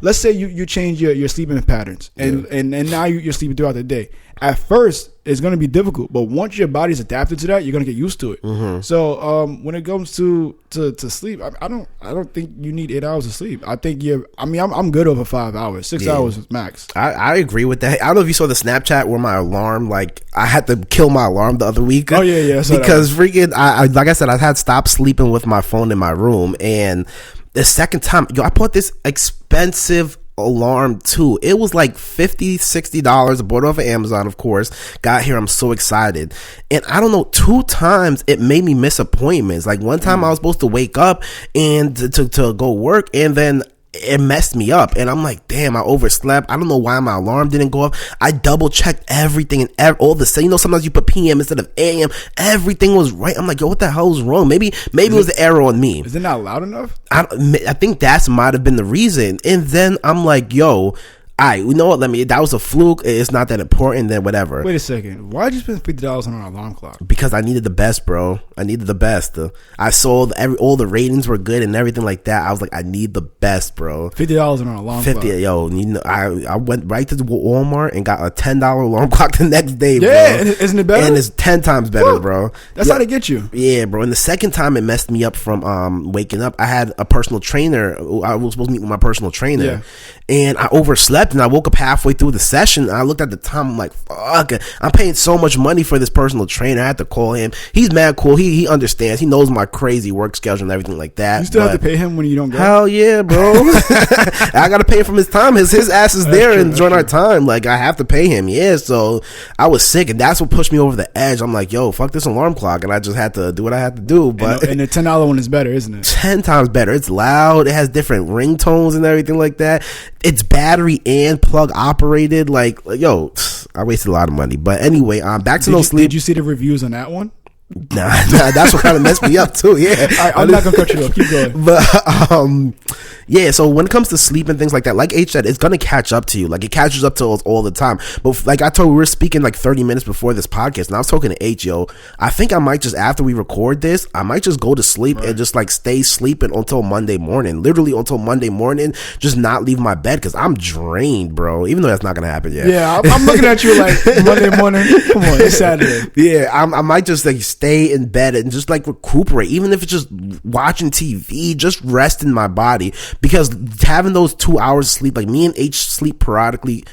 let's say you change your sleeping patterns and now you're sleeping throughout the day. At first, it's going to be difficult, but once your body's adapted to that, you're going to get used to it. Mm-hmm. So when it comes to sleep, I don't think you need 8 hours of sleep. I think I'm good over 5 hours. 6 hours is max. I agree with that. I don't know if you saw the Snapchat where my alarm, like I had to kill my alarm the other week. Oh yeah. Because freaking, I like I said, I had stopped sleeping with my phone in my room, and the second time, I bought this expensive alarm too. It was like $50-$60. I bought it off of Amazon, of course. Got here, I'm so excited. And I don't know, 2 times it made me miss appointments. Like one time I was supposed to wake up and to go work, and then it messed me up, and I'm like, damn, I overslept. I don't know why my alarm didn't go off. I double checked everything and all the same. Sometimes you put PM instead of AM. Everything was right. I'm like, yo, what the hell was wrong? Maybe it was the error on me. Is it not loud enough? I think that might have been the reason. And then I'm like, yo, Alright, you know what? That was a fluke. It's not that important. Then whatever. Wait a second. Why'd you spend $50 on an alarm clock? Because I needed the best, bro. I needed the best. I saw all the ratings were good and everything like that. I was like, I need the best, bro. $50 on an alarm clock. Yo, you know, I went right to Walmart and got a $10 alarm clock the next day, bro. Yeah, isn't it better? And it's 10 times better, Woo! Bro. That's how they get you. Yeah, bro. And the second time it messed me up from waking up. I had a personal trainer. I was supposed to meet with my personal trainer. Yeah. And I overslept and I woke up halfway through the session. And I looked at the time. I'm like, fuck. I'm paying so much money for this personal trainer. I had to call him. He's mad cool. He understands. He knows my crazy work schedule and everything like that. You still have to pay him when you don't go? Hell yeah, bro. I got to pay him from his time. His ass is there and during our time. Like, I have to pay him. Yeah. So I was sick and that's what pushed me over the edge. I'm like, yo, fuck this alarm clock. And I just had to do what I had to do. But and the $10 one is better, isn't it? 10 times better. It's loud. It has different ringtones and everything like that. It's battery and plug operated. Like yo, I wasted a lot of money. But anyway, back to no sleep. Did you see the reviews on that one? Nah, that's what kind of messed me up too. Yeah, I'm not gonna cut you off. Keep going. But yeah. So when it comes to sleep and things like that, like H said, it's gonna catch up to you. Like it catches up to us all the time. But like I told, we were speaking like 30 minutes before this podcast, and I was talking to H. Yo, I think I might just after we record this, I might just go to sleep and just like stay sleeping until Monday morning. Literally until Monday morning, just not leave my bed because I'm drained, bro. Even though that's not gonna happen yet. Yeah, I'm looking at you like Monday morning. Come on, it's Saturday. Yeah, I might just like stay in bed and just like recuperate, even if it's just watching TV, just rest in my body, because having those 2 hours of sleep, like me and H sleep periodically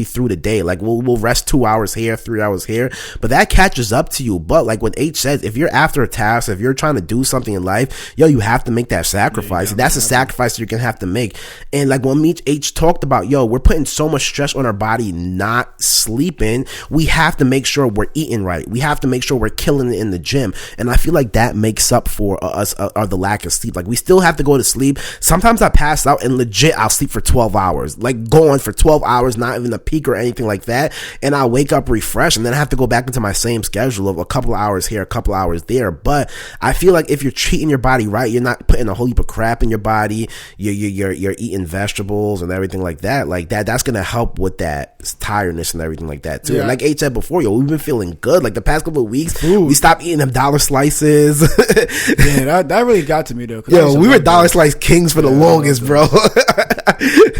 through the day. Like we'll rest 2 hours here, 3 hours here, but that catches up to you. But like what H says, if you're after a task, if you're trying to do something in life, yo, you have to make that sacrifice. That's a sacrifice you're gonna have to make. And like when me H talked about, yo, we're putting so much stress on our body not sleeping, we have to make sure we're eating right. We have to make sure we're killing it in the gym. And I feel like that makes up for us the lack of sleep. Like we still have to go to sleep. Sometimes I pass out and legit I'll sleep for 12 hours, like going for 12 hours, not even a peak or anything like that, and I'll wake up refreshed, and then I have to go back into my same schedule of a couple of hours here, a couple of hours there. But I feel like if you're treating your body right, you're not putting a whole heap of crap in your body, you're eating vegetables and everything like that's gonna help with that tiredness and everything like that too. And like H said before, yo, we've been feeling good. Like the past couple of weeks, we stopped eating them dollar slices. Yeah, that really got to me though. Yo, we were dollar slice kings for the longest, bro.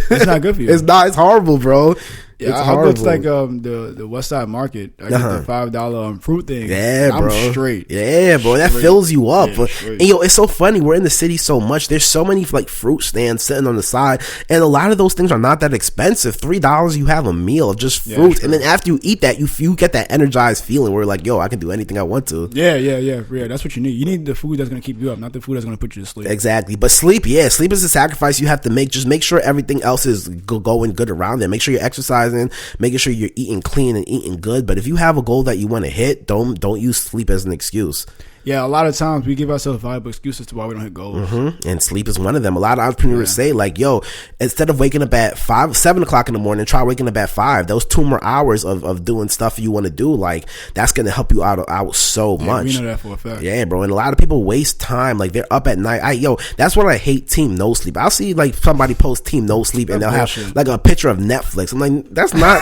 It's not good for you. It's not. It's horrible, bro. Yeah, I'll go to like the West Side Market. I get the $5 fruit thing. Yeah, bro. I'm straight. Yeah, bro. That fills you up. Yeah, and yo, it's so funny. We're in the city so much. There's so many like fruit stands sitting on the side, and a lot of those things are not that expensive. $3, you have a meal of just fruit, and then after you eat that, you get that energized feeling where like, yo, I can do anything I want to. Yeah. That's what you need. You need the food that's gonna keep you up, not the food that's gonna put you to sleep. Exactly. But sleep is a sacrifice you have to make. Just make sure everything else is going good around there. Make sure you're exercising. Making sure you're eating clean and eating good. But if you have a goal that you want to hit, don't use sleep as an excuse. Yeah, a lot of times we give ourselves valuable excuses to why we don't hit goals. And sleep is one of them. A lot of entrepreneurs say like, yo, instead of waking up at 7 o'clock in the morning, try waking up at 5. Those 2 more hours of doing stuff you want to do, like that's going to help you out so much. We know that for a fact. Yeah, bro. And a lot of people waste time. Like they're up at night. That's what I hate, team no sleep. I'll see like somebody post team no sleep and they'll have like a picture of Netflix. I'm like, that's not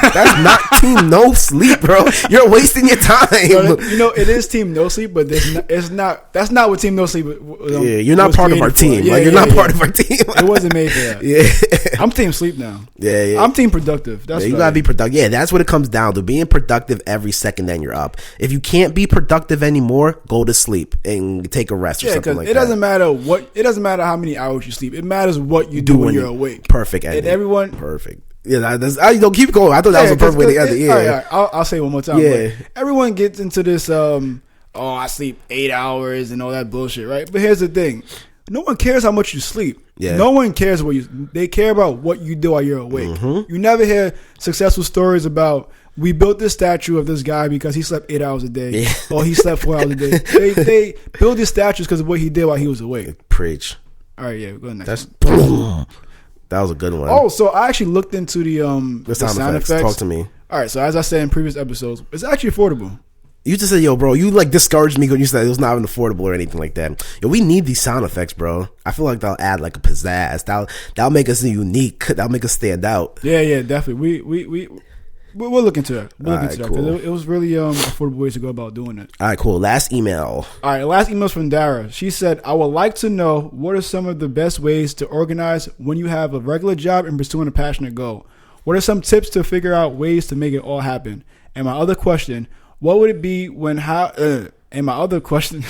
team no sleep, bro. You're wasting your time. It is team no sleep, but that's not what team no sleep. You're not part of our team. You're not part of our team. It wasn't made for that. Yeah, I'm team sleep now. Yeah. I'm team productive. That's you gotta be productive. Yeah, that's what it comes down to. Being productive every second then you're up. If you can't be productive anymore, go to sleep and take a rest or something like that. It doesn't matter how many hours you sleep. It matters what you do when you're awake. Perfect ending. And everyone perfect. Yeah, keep going. I thought that was a perfect way to end it. Yeah, I'll say it one more time. Yeah, everyone gets into this. I sleep 8 hours and all that bullshit, right? But here's the thing. No one cares how much you sleep. Yeah. No one cares they care about what you do while you're awake. You never hear successful stories about we built this statue of this guy because he slept 8 hours a day or he slept 4 hours a day. They build these statues because of what he did while he was awake. Preach. All right, yeah, go next. That was a good one. Oh, so I actually looked into the sound effects. Talk to me. All right, so as I said in previous episodes, it's actually affordable. You just said, yo, bro, you like discouraged me when you said it was not even affordable or anything like that. Yo, we need these sound effects, bro. I feel like they'll add like a pizzazz. That'll make us unique. That'll make us stand out. Yeah, definitely. We'll look into that. We'll look into that because it was really affordable ways to go about doing it. All right, cool. Last email. All right, last email is from Dara. She said, I would like to know what are some of the best ways to organize when you have a regular job and pursuing a passionate goal. What are some tips to figure out ways to make it all happen? And my other question, what would it be when and my other question.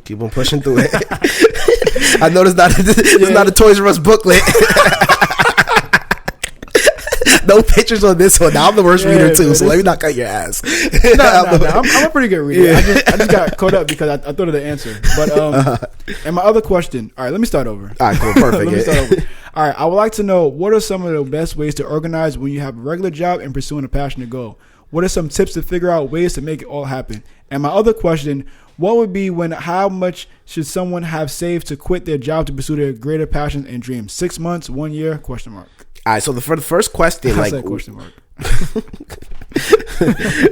Keep on pushing through it. I know it's not a Toys R Us booklet. No pictures on this one. Now I'm the worst reader too, so let me not cut your ass. No. I'm a pretty good reader. Yeah. I just got caught up because I thought of the answer. But and my other question. All right, let me start over. All right, cool, perfect. Let me start over. All right, I would like to know what are some of the best ways to organize when you have a regular job and pursuing a passionate goal. What are some tips to figure out ways to make it all happen? And my other question, what would be how much should someone have saved to quit their job to pursue their greater passions and dreams? 6 months, 1 year? Question mark. All right, so for the first question, I said question mark.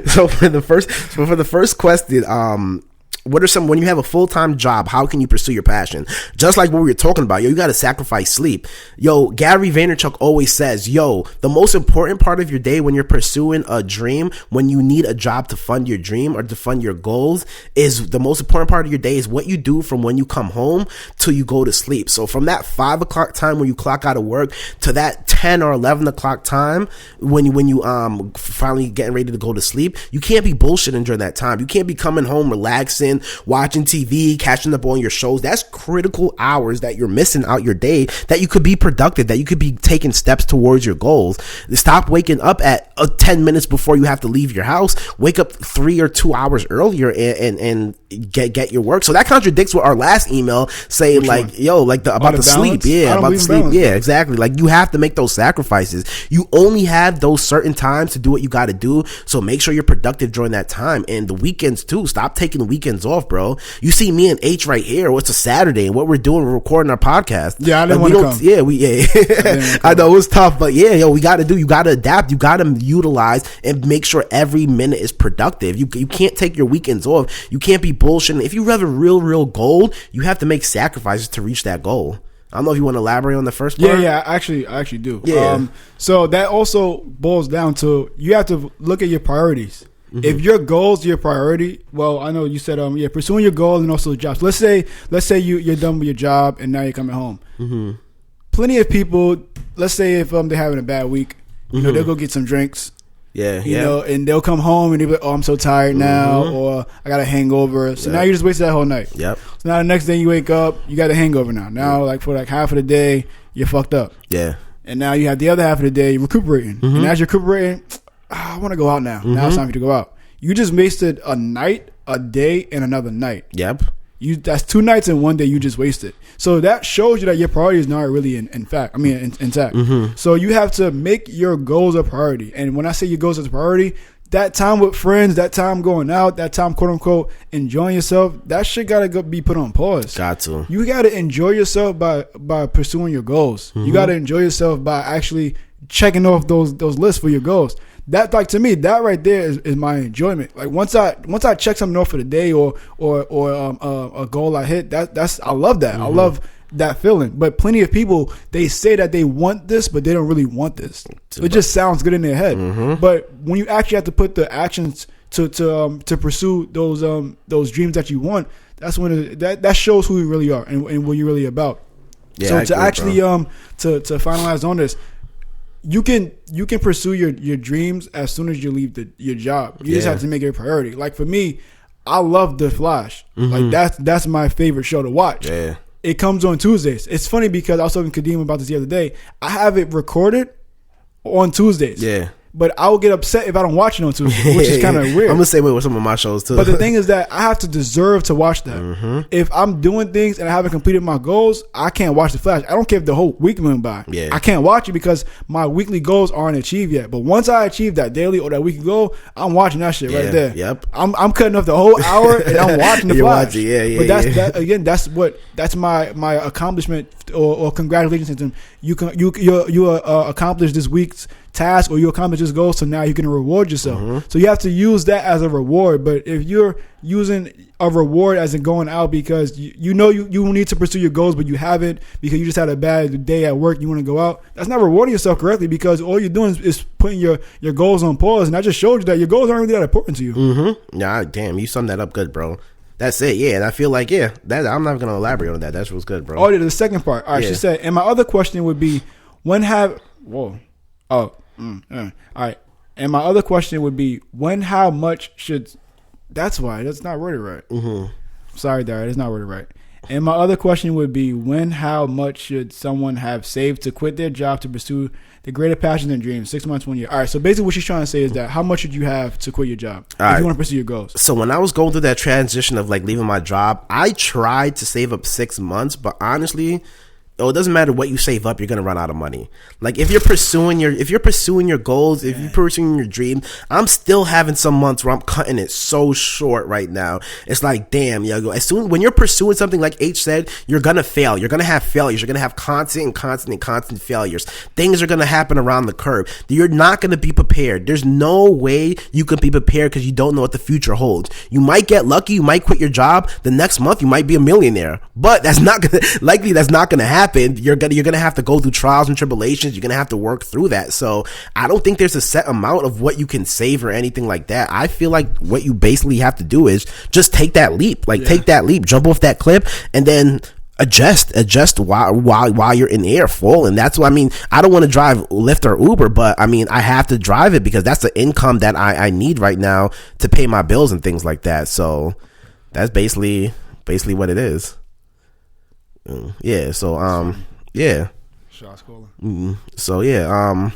So for the first question, what are some, when you have a full-time job, how can you pursue your passion? Just like what we were talking about, you got to sacrifice sleep. Gary Vaynerchuk always says, the most important part of your day when you're pursuing a dream, when you need a job to fund your dream or to fund your goals, is the most important part of your day is what you do from when you come home till you go to sleep. So from that 5 o'clock time when you clock out of work to that 10 or 11 o'clock time when you finally getting ready to go to sleep, you can't be bullshitting during that time. You can't be coming home relaxing, watching TV, catching up on your shows. That's critical hours that you're missing out your day that you could be productive, that you could be taking steps towards your goals. Stop waking up at 10 minutes before you have to leave your house. Wake up 3 or 2 hours earlier and get your work. So that contradicts what our last email saying, about the sleep. Yeah, about the sleep. Yeah, exactly. Like, you have to make those sacrifices. You only have those certain times to do what you got to do. So make sure you're productive during that time. And the weekends too. Stop taking the weekends off, bro. You see me and H right here. It's a Saturday, and what we're doing, we're recording our podcast. Yeah, I didn't want to come. Yeah, I know it was tough, but you got to adapt. You got to utilize and make sure every minute is productive. You can't take your weekends off. You can't be bullshitting. If you have a real goal, you have to make sacrifices to reach that goal. I don't know if you want to elaborate on the first part. Yeah, I actually do. Yeah. So that also boils down to, you have to look at your priorities. Mm-hmm. If your goal's your priority, well, I know you said pursuing your goal and also jobs. Let's say you're done with your job and now you're coming home. Mm-hmm. Plenty of people, let's say if they're having a bad week, they'll go get some drinks. Yeah, and they'll come home and they'll be like, oh, I'm so tired now, or I got a hangover. So now you just wasted that whole night. Yep. So now the next day you wake up, you got a hangover now. Now, for half of the day, you're fucked up. Yeah. And now you have the other half of the day recuperating. Mm-hmm. And as you're recuperating, I want to go out now. Mm-hmm. Now it's time for you to go out. You just wasted a night, a day, and another night. Yep. That's 2 nights and 1 day you just wasted. So that shows you that your priority is not really intact. Mm-hmm. So you have to make your goals a priority. And when I say your goals as a priority, that time with friends, that time going out, that time, quote unquote, enjoying yourself, that shit gotta be put on pause. Got to. You gotta enjoy yourself by pursuing your goals. Mm-hmm. You gotta enjoy yourself by actually checking off those lists for your goals. That, to me, that right there is my enjoyment. Like, once I check something off for the day or a goal I hit, I love that. Mm-hmm. I love that feeling. But plenty of people, they say that they want this, but they don't really want this. It just sounds good in their head. Mm-hmm. But when you actually have to put the actions to pursue those dreams that you want, that's when that shows who you really are and what you're really about. Yeah, so to actually to finalize on this, you can pursue your dreams as soon as you leave your job. You just have to make it a priority. Like, for me, I love The Flash. Mm-hmm. Like, that's my favorite show to watch. Yeah. It comes on Tuesdays. It's funny because I was talking to Kadeem about this the other day. I have it recorded on Tuesdays. Yeah. But I will get upset if I don't watch it on Tuesday, which is kind of weird. I'm the same way with some of my shows too. But the thing is that I have to deserve to watch that. Mm-hmm. If I'm doing things and I haven't completed my goals, I can't watch The Flash. I don't care if the whole week went by. Yeah. I can't watch it because my weekly goals aren't achieved yet. But once I achieve that daily or that weekly goal, I'm watching that shit right there. Yep. I'm cutting off the whole hour and I'm watching The Flash. But that's my accomplishment or congratulations to them. You accomplished this week's task or you accomplish this goal, so now you can reward yourself. So you have to use that as a reward. But if you're using a reward as in going out because you know you need to pursue your goals, but you haven't because you just had a bad day at work, you want to go out, that's not rewarding yourself correctly, because all you're doing is putting your goals on pause. And I just showed you that your goals aren't really that important to you. Nah, damn, you summed that up good, bro. That's it, yeah. And I feel like, that I'm not gonna elaborate on that. That's what's good, bro. Oh, yeah, the second part. All right, she said, and my other question would be, all right. And my other question would be, how much should? That's why that's not worded right. Sorry, Dara, it's not worded right. And my other question would be, how much should someone have saved to quit their job to pursue the greater passions and dreams? 6 months, 1 year. All right. So basically, what she's trying to say is that how much should you have to quit your job if you want to pursue your goals? So when I was going through that transition of like leaving my job, I tried to save up 6 months, but honestly, it doesn't matter what you save up, you're gonna run out of money. Like if you're pursuing your goals, if you're pursuing your dream, I'm still having some months where I'm cutting it so short right now. It's like, damn, when you're pursuing something, like H said, you're gonna fail. You're gonna have failures. You're gonna have constant failures. Things are gonna happen around the curve. You're not gonna be prepared. There's no way you can be prepared because you don't know what the future holds. You might get lucky. You might quit your job. The next month you might be a millionaire, but that's not gonna happen. You're gonna have to go through trials and tribulations. You're gonna have to work through that. So I don't think there's a set amount of what you can save or anything like that. I feel like what you basically have to do is just take that leap. Take that leap, jump off that cliff, and then adjust while you're in the air full. And that's what I mean. I don't want to drive Lyft or Uber, but I mean I have to drive it because that's the income that I need right now to pay my bills and things like that. So that's basically what it is. Shots calling. So I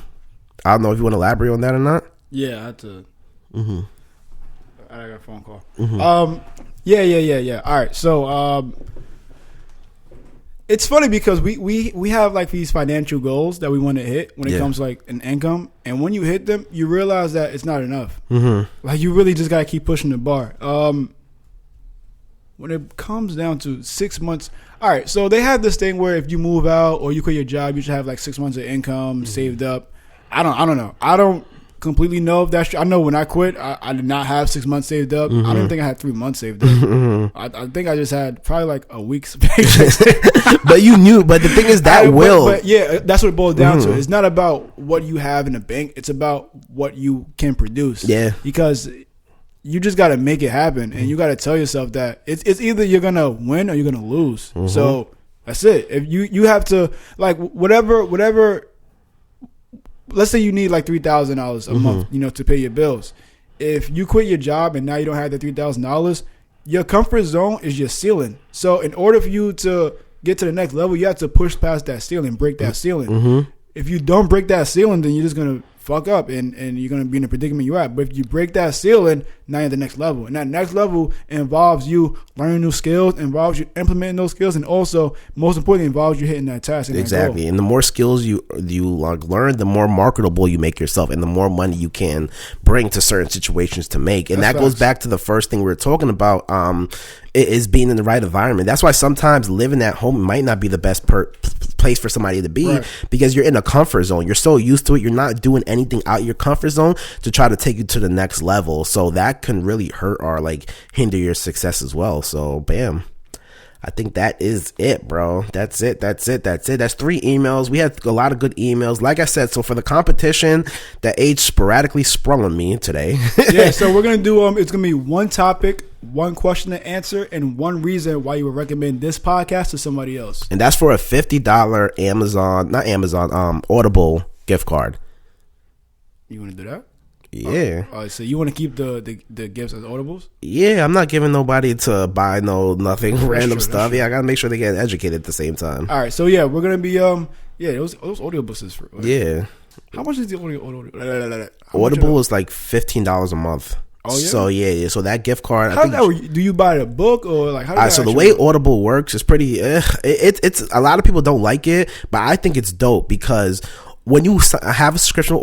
don't know if you want to elaborate on that or not. Yeah, I had to. I got a phone call. All right, so it's funny because we have like these financial goals that we want to hit when it comes to like an income, and when you hit them, you realize that it's not enough. Like you really just gotta keep pushing the bar. When it comes down to 6 months, all right, so they have this thing where if you move out or you quit your job, you should have like 6 months of income saved up. I don't know. I don't completely know if that's true. I know when I quit, I did not have 6 months saved up. I don't think I had 3 months saved up. I think I just had probably like a week's paycheck. But you knew. But the thing is that but yeah, that's what it boils down to. It's not about what you have in the bank. It's about what you can produce. Yeah. Because you just got to make it happen, and you got to tell yourself that it's either you're going to win or you're going to lose. So that's it. If you have to, like, whatever, let's say you need like $3,000 a month, to pay your bills. If you quit your job and now you don't have the $3,000, your comfort zone is your ceiling. So in order for you to get to the next level, you have to push past that ceiling, break that ceiling. If you don't break that ceiling, then you're just going to fuck up and you're going to be in a predicament you're at. But if you break that ceiling, now you're at the next level. And that next level involves you learning new skills, involves you implementing those skills, and also, most importantly, involves you hitting that task. Exactly. That and the more skills you learn, the more marketable you make yourself and the more money you can bring to certain situations to make. And that goes back to the first thing we were talking about, is being in the right environment. That's why sometimes living at home might not be the best place for somebody to be, because you're in a comfort zone. You're so used to it. You're not doing anything out your comfort zone to try to take you to the next level. So that can really hurt or like hinder your success as well. So bam. I think that is it, bro. That's it. That's 3 emails. We had a lot of good emails. Like I said, so for the competition that H sporadically sprung on me today. So we're going to do, it's going to be one topic, one question to answer, and one reason why you would recommend this podcast to somebody else. And that's for a $50 Audible gift card. You want to do that? Yeah. So you want to keep the gifts as audibles? Yeah, I'm not giving nobody to buy nothing random stuff. Yeah, I gotta make sure they get educated at the same time. All right, so yeah, we're gonna be those audiobooks is for How much is the audio? Audible is like $15 a month. Oh yeah. So yeah. So that gift card. Do you buy the book or like? How so the way Audible works is pretty. It's a lot of people don't like it, but I think it's dope because when you have a subscription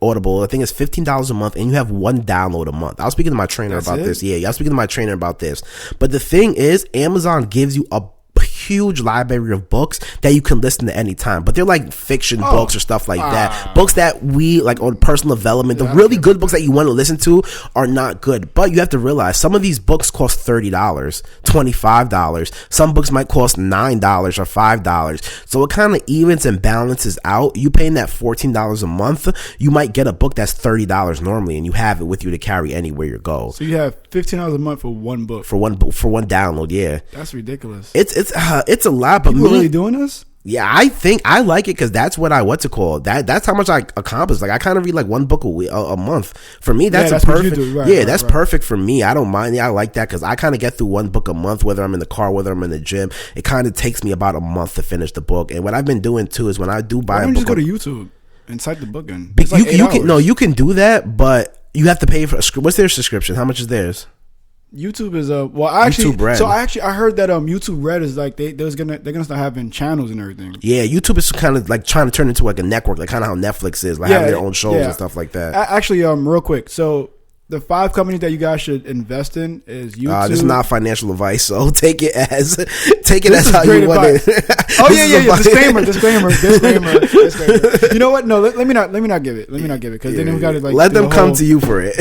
Audible, I think it's $15 a month, and you have 1 download a month. I was speaking to my trainer about this. Yeah, I was speaking to my trainer about this. But the thing is, Amazon gives you a huge library of books that you can listen to anytime, but they're like fiction books or stuff like that. Books that we like on personal development. The really good books that you want to listen to are not good, but you have to realize some of these books cost $30, $25. Some books might cost $9 or $5. So it kind of evens and balances out. You paying that $14 a month, you might get a book that's $30 normally, and you have it with you to carry anywhere you go. So you have $15 a month for one book. For one download, yeah. That's ridiculous. It's a lot, but people really doing this? Yeah, I think I like it because that's what that's how much I accomplish. Like I kind of read like one book a month. For me, that's perfect. That's perfect for me. I don't mind. Yeah, I like that because I kind of get through one book a month, whether I'm in the car, whether I'm in the gym. It kind of takes me about a month to finish the book. And what I've been doing too is when I do buy a book, just go to YouTube and type the book in. You can do that, but you have to pay for what's their subscription? How much is theirs? YouTube is I heard that YouTube Red is like they're gonna start having channels and everything. Yeah, YouTube is kind of like trying to turn into like a network, like kind of how Netflix is, like having their own shows and stuff like that. Actually, real quick, so the 5 companies that you guys should invest in is YouTube. This is not financial advice, so take it as how you want it. Oh yeah. Disclaimer. You know what? No, let me not give it. Because then we gotta like let them come to you for it.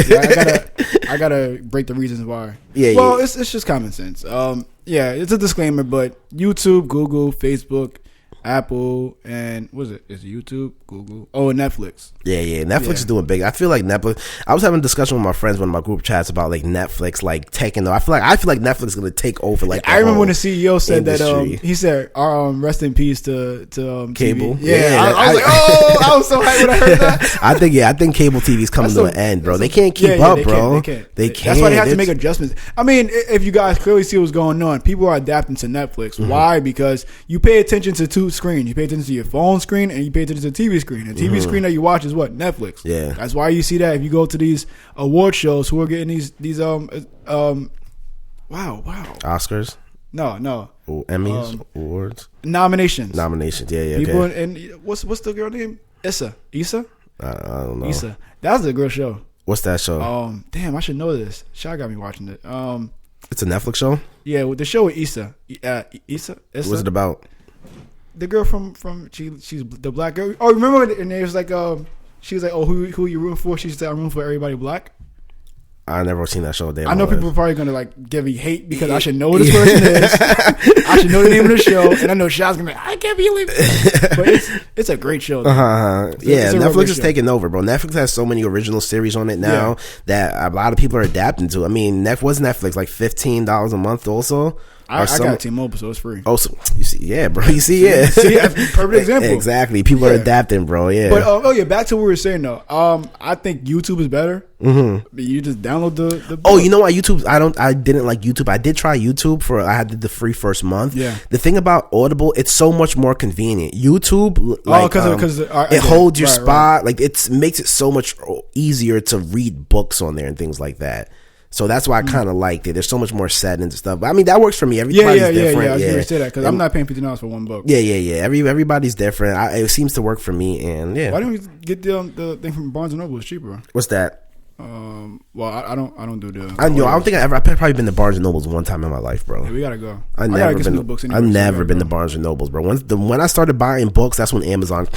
I gotta break the reasons why. Well, it's just common sense. It's a disclaimer, but YouTube, Google, Facebook, Apple, and what is it? Is it YouTube, Google? Oh, and Netflix. Yeah. Netflix is doing big. I feel like Netflix. I was having a discussion with my friends, one of my group chats, about like Netflix, like taking. I feel like Netflix is going to take over. Like I remember when the CEO said industry. That. He said, "Rest in peace to cable." TV. Yeah, I was like, oh, I was so hyped when I heard that. I think cable TV is coming to an end, bro. They can't keep up, bro. They can't. That's why they have to make adjustments. I mean, if you guys clearly see what's going on, people are adapting to Netflix. Mm-hmm. Why? Because you pay attention to 2 screens. You pay attention to your phone screen and you pay attention to the TV screen. The TV screen that you watch is what? Netflix. Yeah. That's why you see that if you go to these award shows who are getting these wow. Oscars? No. Emmys, awards, nominations. Yeah. People okay. and what's the girl name? Issa. I don't know. Issa. That's a good show. What's that show? Damn, I should know this. Shy got me watching it. It's a Netflix show. Yeah, with the show with Issa. Issa. What's it about? The girl from she's the black girl. Oh, remember? And it was like she was like, oh, who you rooting for? She said, I'm rooting for everybody black. I never seen that show. I know people are probably gonna like give me hate because I should know who this person is. I should know the name of the show, and I know Shaw's gonna be like, I can't believe it. But it's a great show. Netflix is taking over, bro. Netflix has so many original series on it now that a lot of people are adapting to. I mean, what's Netflix like $15 a month also? I got T-Mobile, so it's free. Oh, so you see, yeah, bro. You see, yeah. See, perfect example. Exactly. People are adapting, bro. Yeah. But back to what we were saying though. I think YouTube is better. Mm-hmm. You just download the book. Oh, you know what? YouTube. I didn't like YouTube. I did try YouTube I had the free first month. Yeah. The thing about Audible, it's so much more convenient. YouTube, like, because it holds your spot. Right. Like it makes it so much easier to read books on there and things like that. So that's why I kind of liked it. There's so much more settings and stuff. But I mean, that works for me. Everybody's different. Yeah. I was going to say that because I'm not paying $50 for one book. Yeah. Everybody's different. It seems to work for me. And yeah. Why don't we get the thing from Barnes and Noble? It's cheaper. What's that? Well, I don't do the. I don't think I've probably been to Barnes and Nobles one time in my life, bro. Yeah, we gotta go. I've never been to Barnes and Nobles, bro. When I started buying books, that's when Amazon.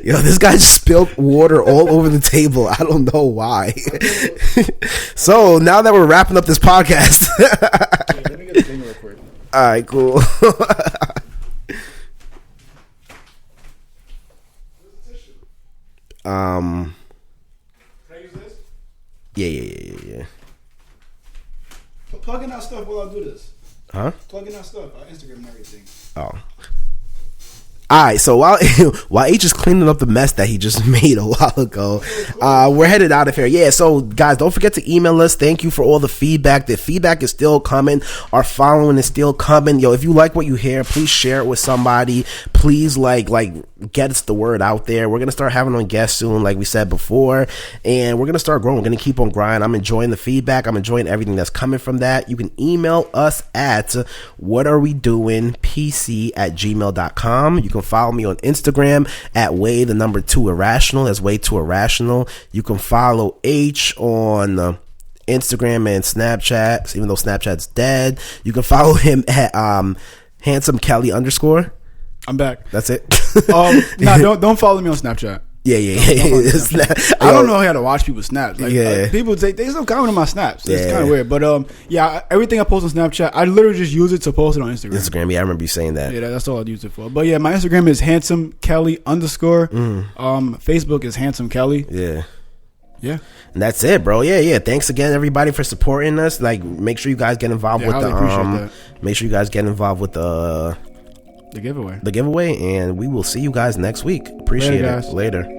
Yo, this guy just spilled water all over the table. I don't know why. So now that we're wrapping up this podcast, let me get the thing real quick. All right, cool. Can I use this? Yeah. Plug in that stuff while I do this. Huh? Plug in that stuff, Instagram and everything. Oh. Alright, so while H is cleaning up the mess that he just made a while ago, we're headed out of here. Yeah, so guys, don't forget to email us. Thank you for all the feedback. The feedback is still coming. Our following is still coming. Yo, if you like what you hear, please share it with somebody. Please like get us the word out there. We're gonna start having on guests soon, like we said before, and we're gonna start growing. We're gonna keep on grinding. I'm enjoying the feedback. I'm enjoying everything that's coming from that. You can email us at whatarewedoingpc@gmail.com. You can follow me on Instagram at way2irrational. That's way2irrational. You can follow H on Instagram and Snapchat, even though Snapchat's dead. You can follow him at handsome Kelly _. I'm back. That's it. Don't follow me on Snapchat. Yeah. I don't know how to watch people's snaps. Like, people say they still comment on my snaps. It's kind of weird. But everything I post on Snapchat, I literally just use it to post it on Instagram. Yeah, I remember you saying that. Yeah, that's all I use it for. But yeah, my Instagram is handsome Kelly _. Facebook is handsome Kelly. Yeah. And that's it, bro. Yeah. Thanks again, everybody, for supporting us. Like, make sure you guys get involved with the make sure you guys get involved with the giveaway. And we will see you guys next week. Appreciate it. Later.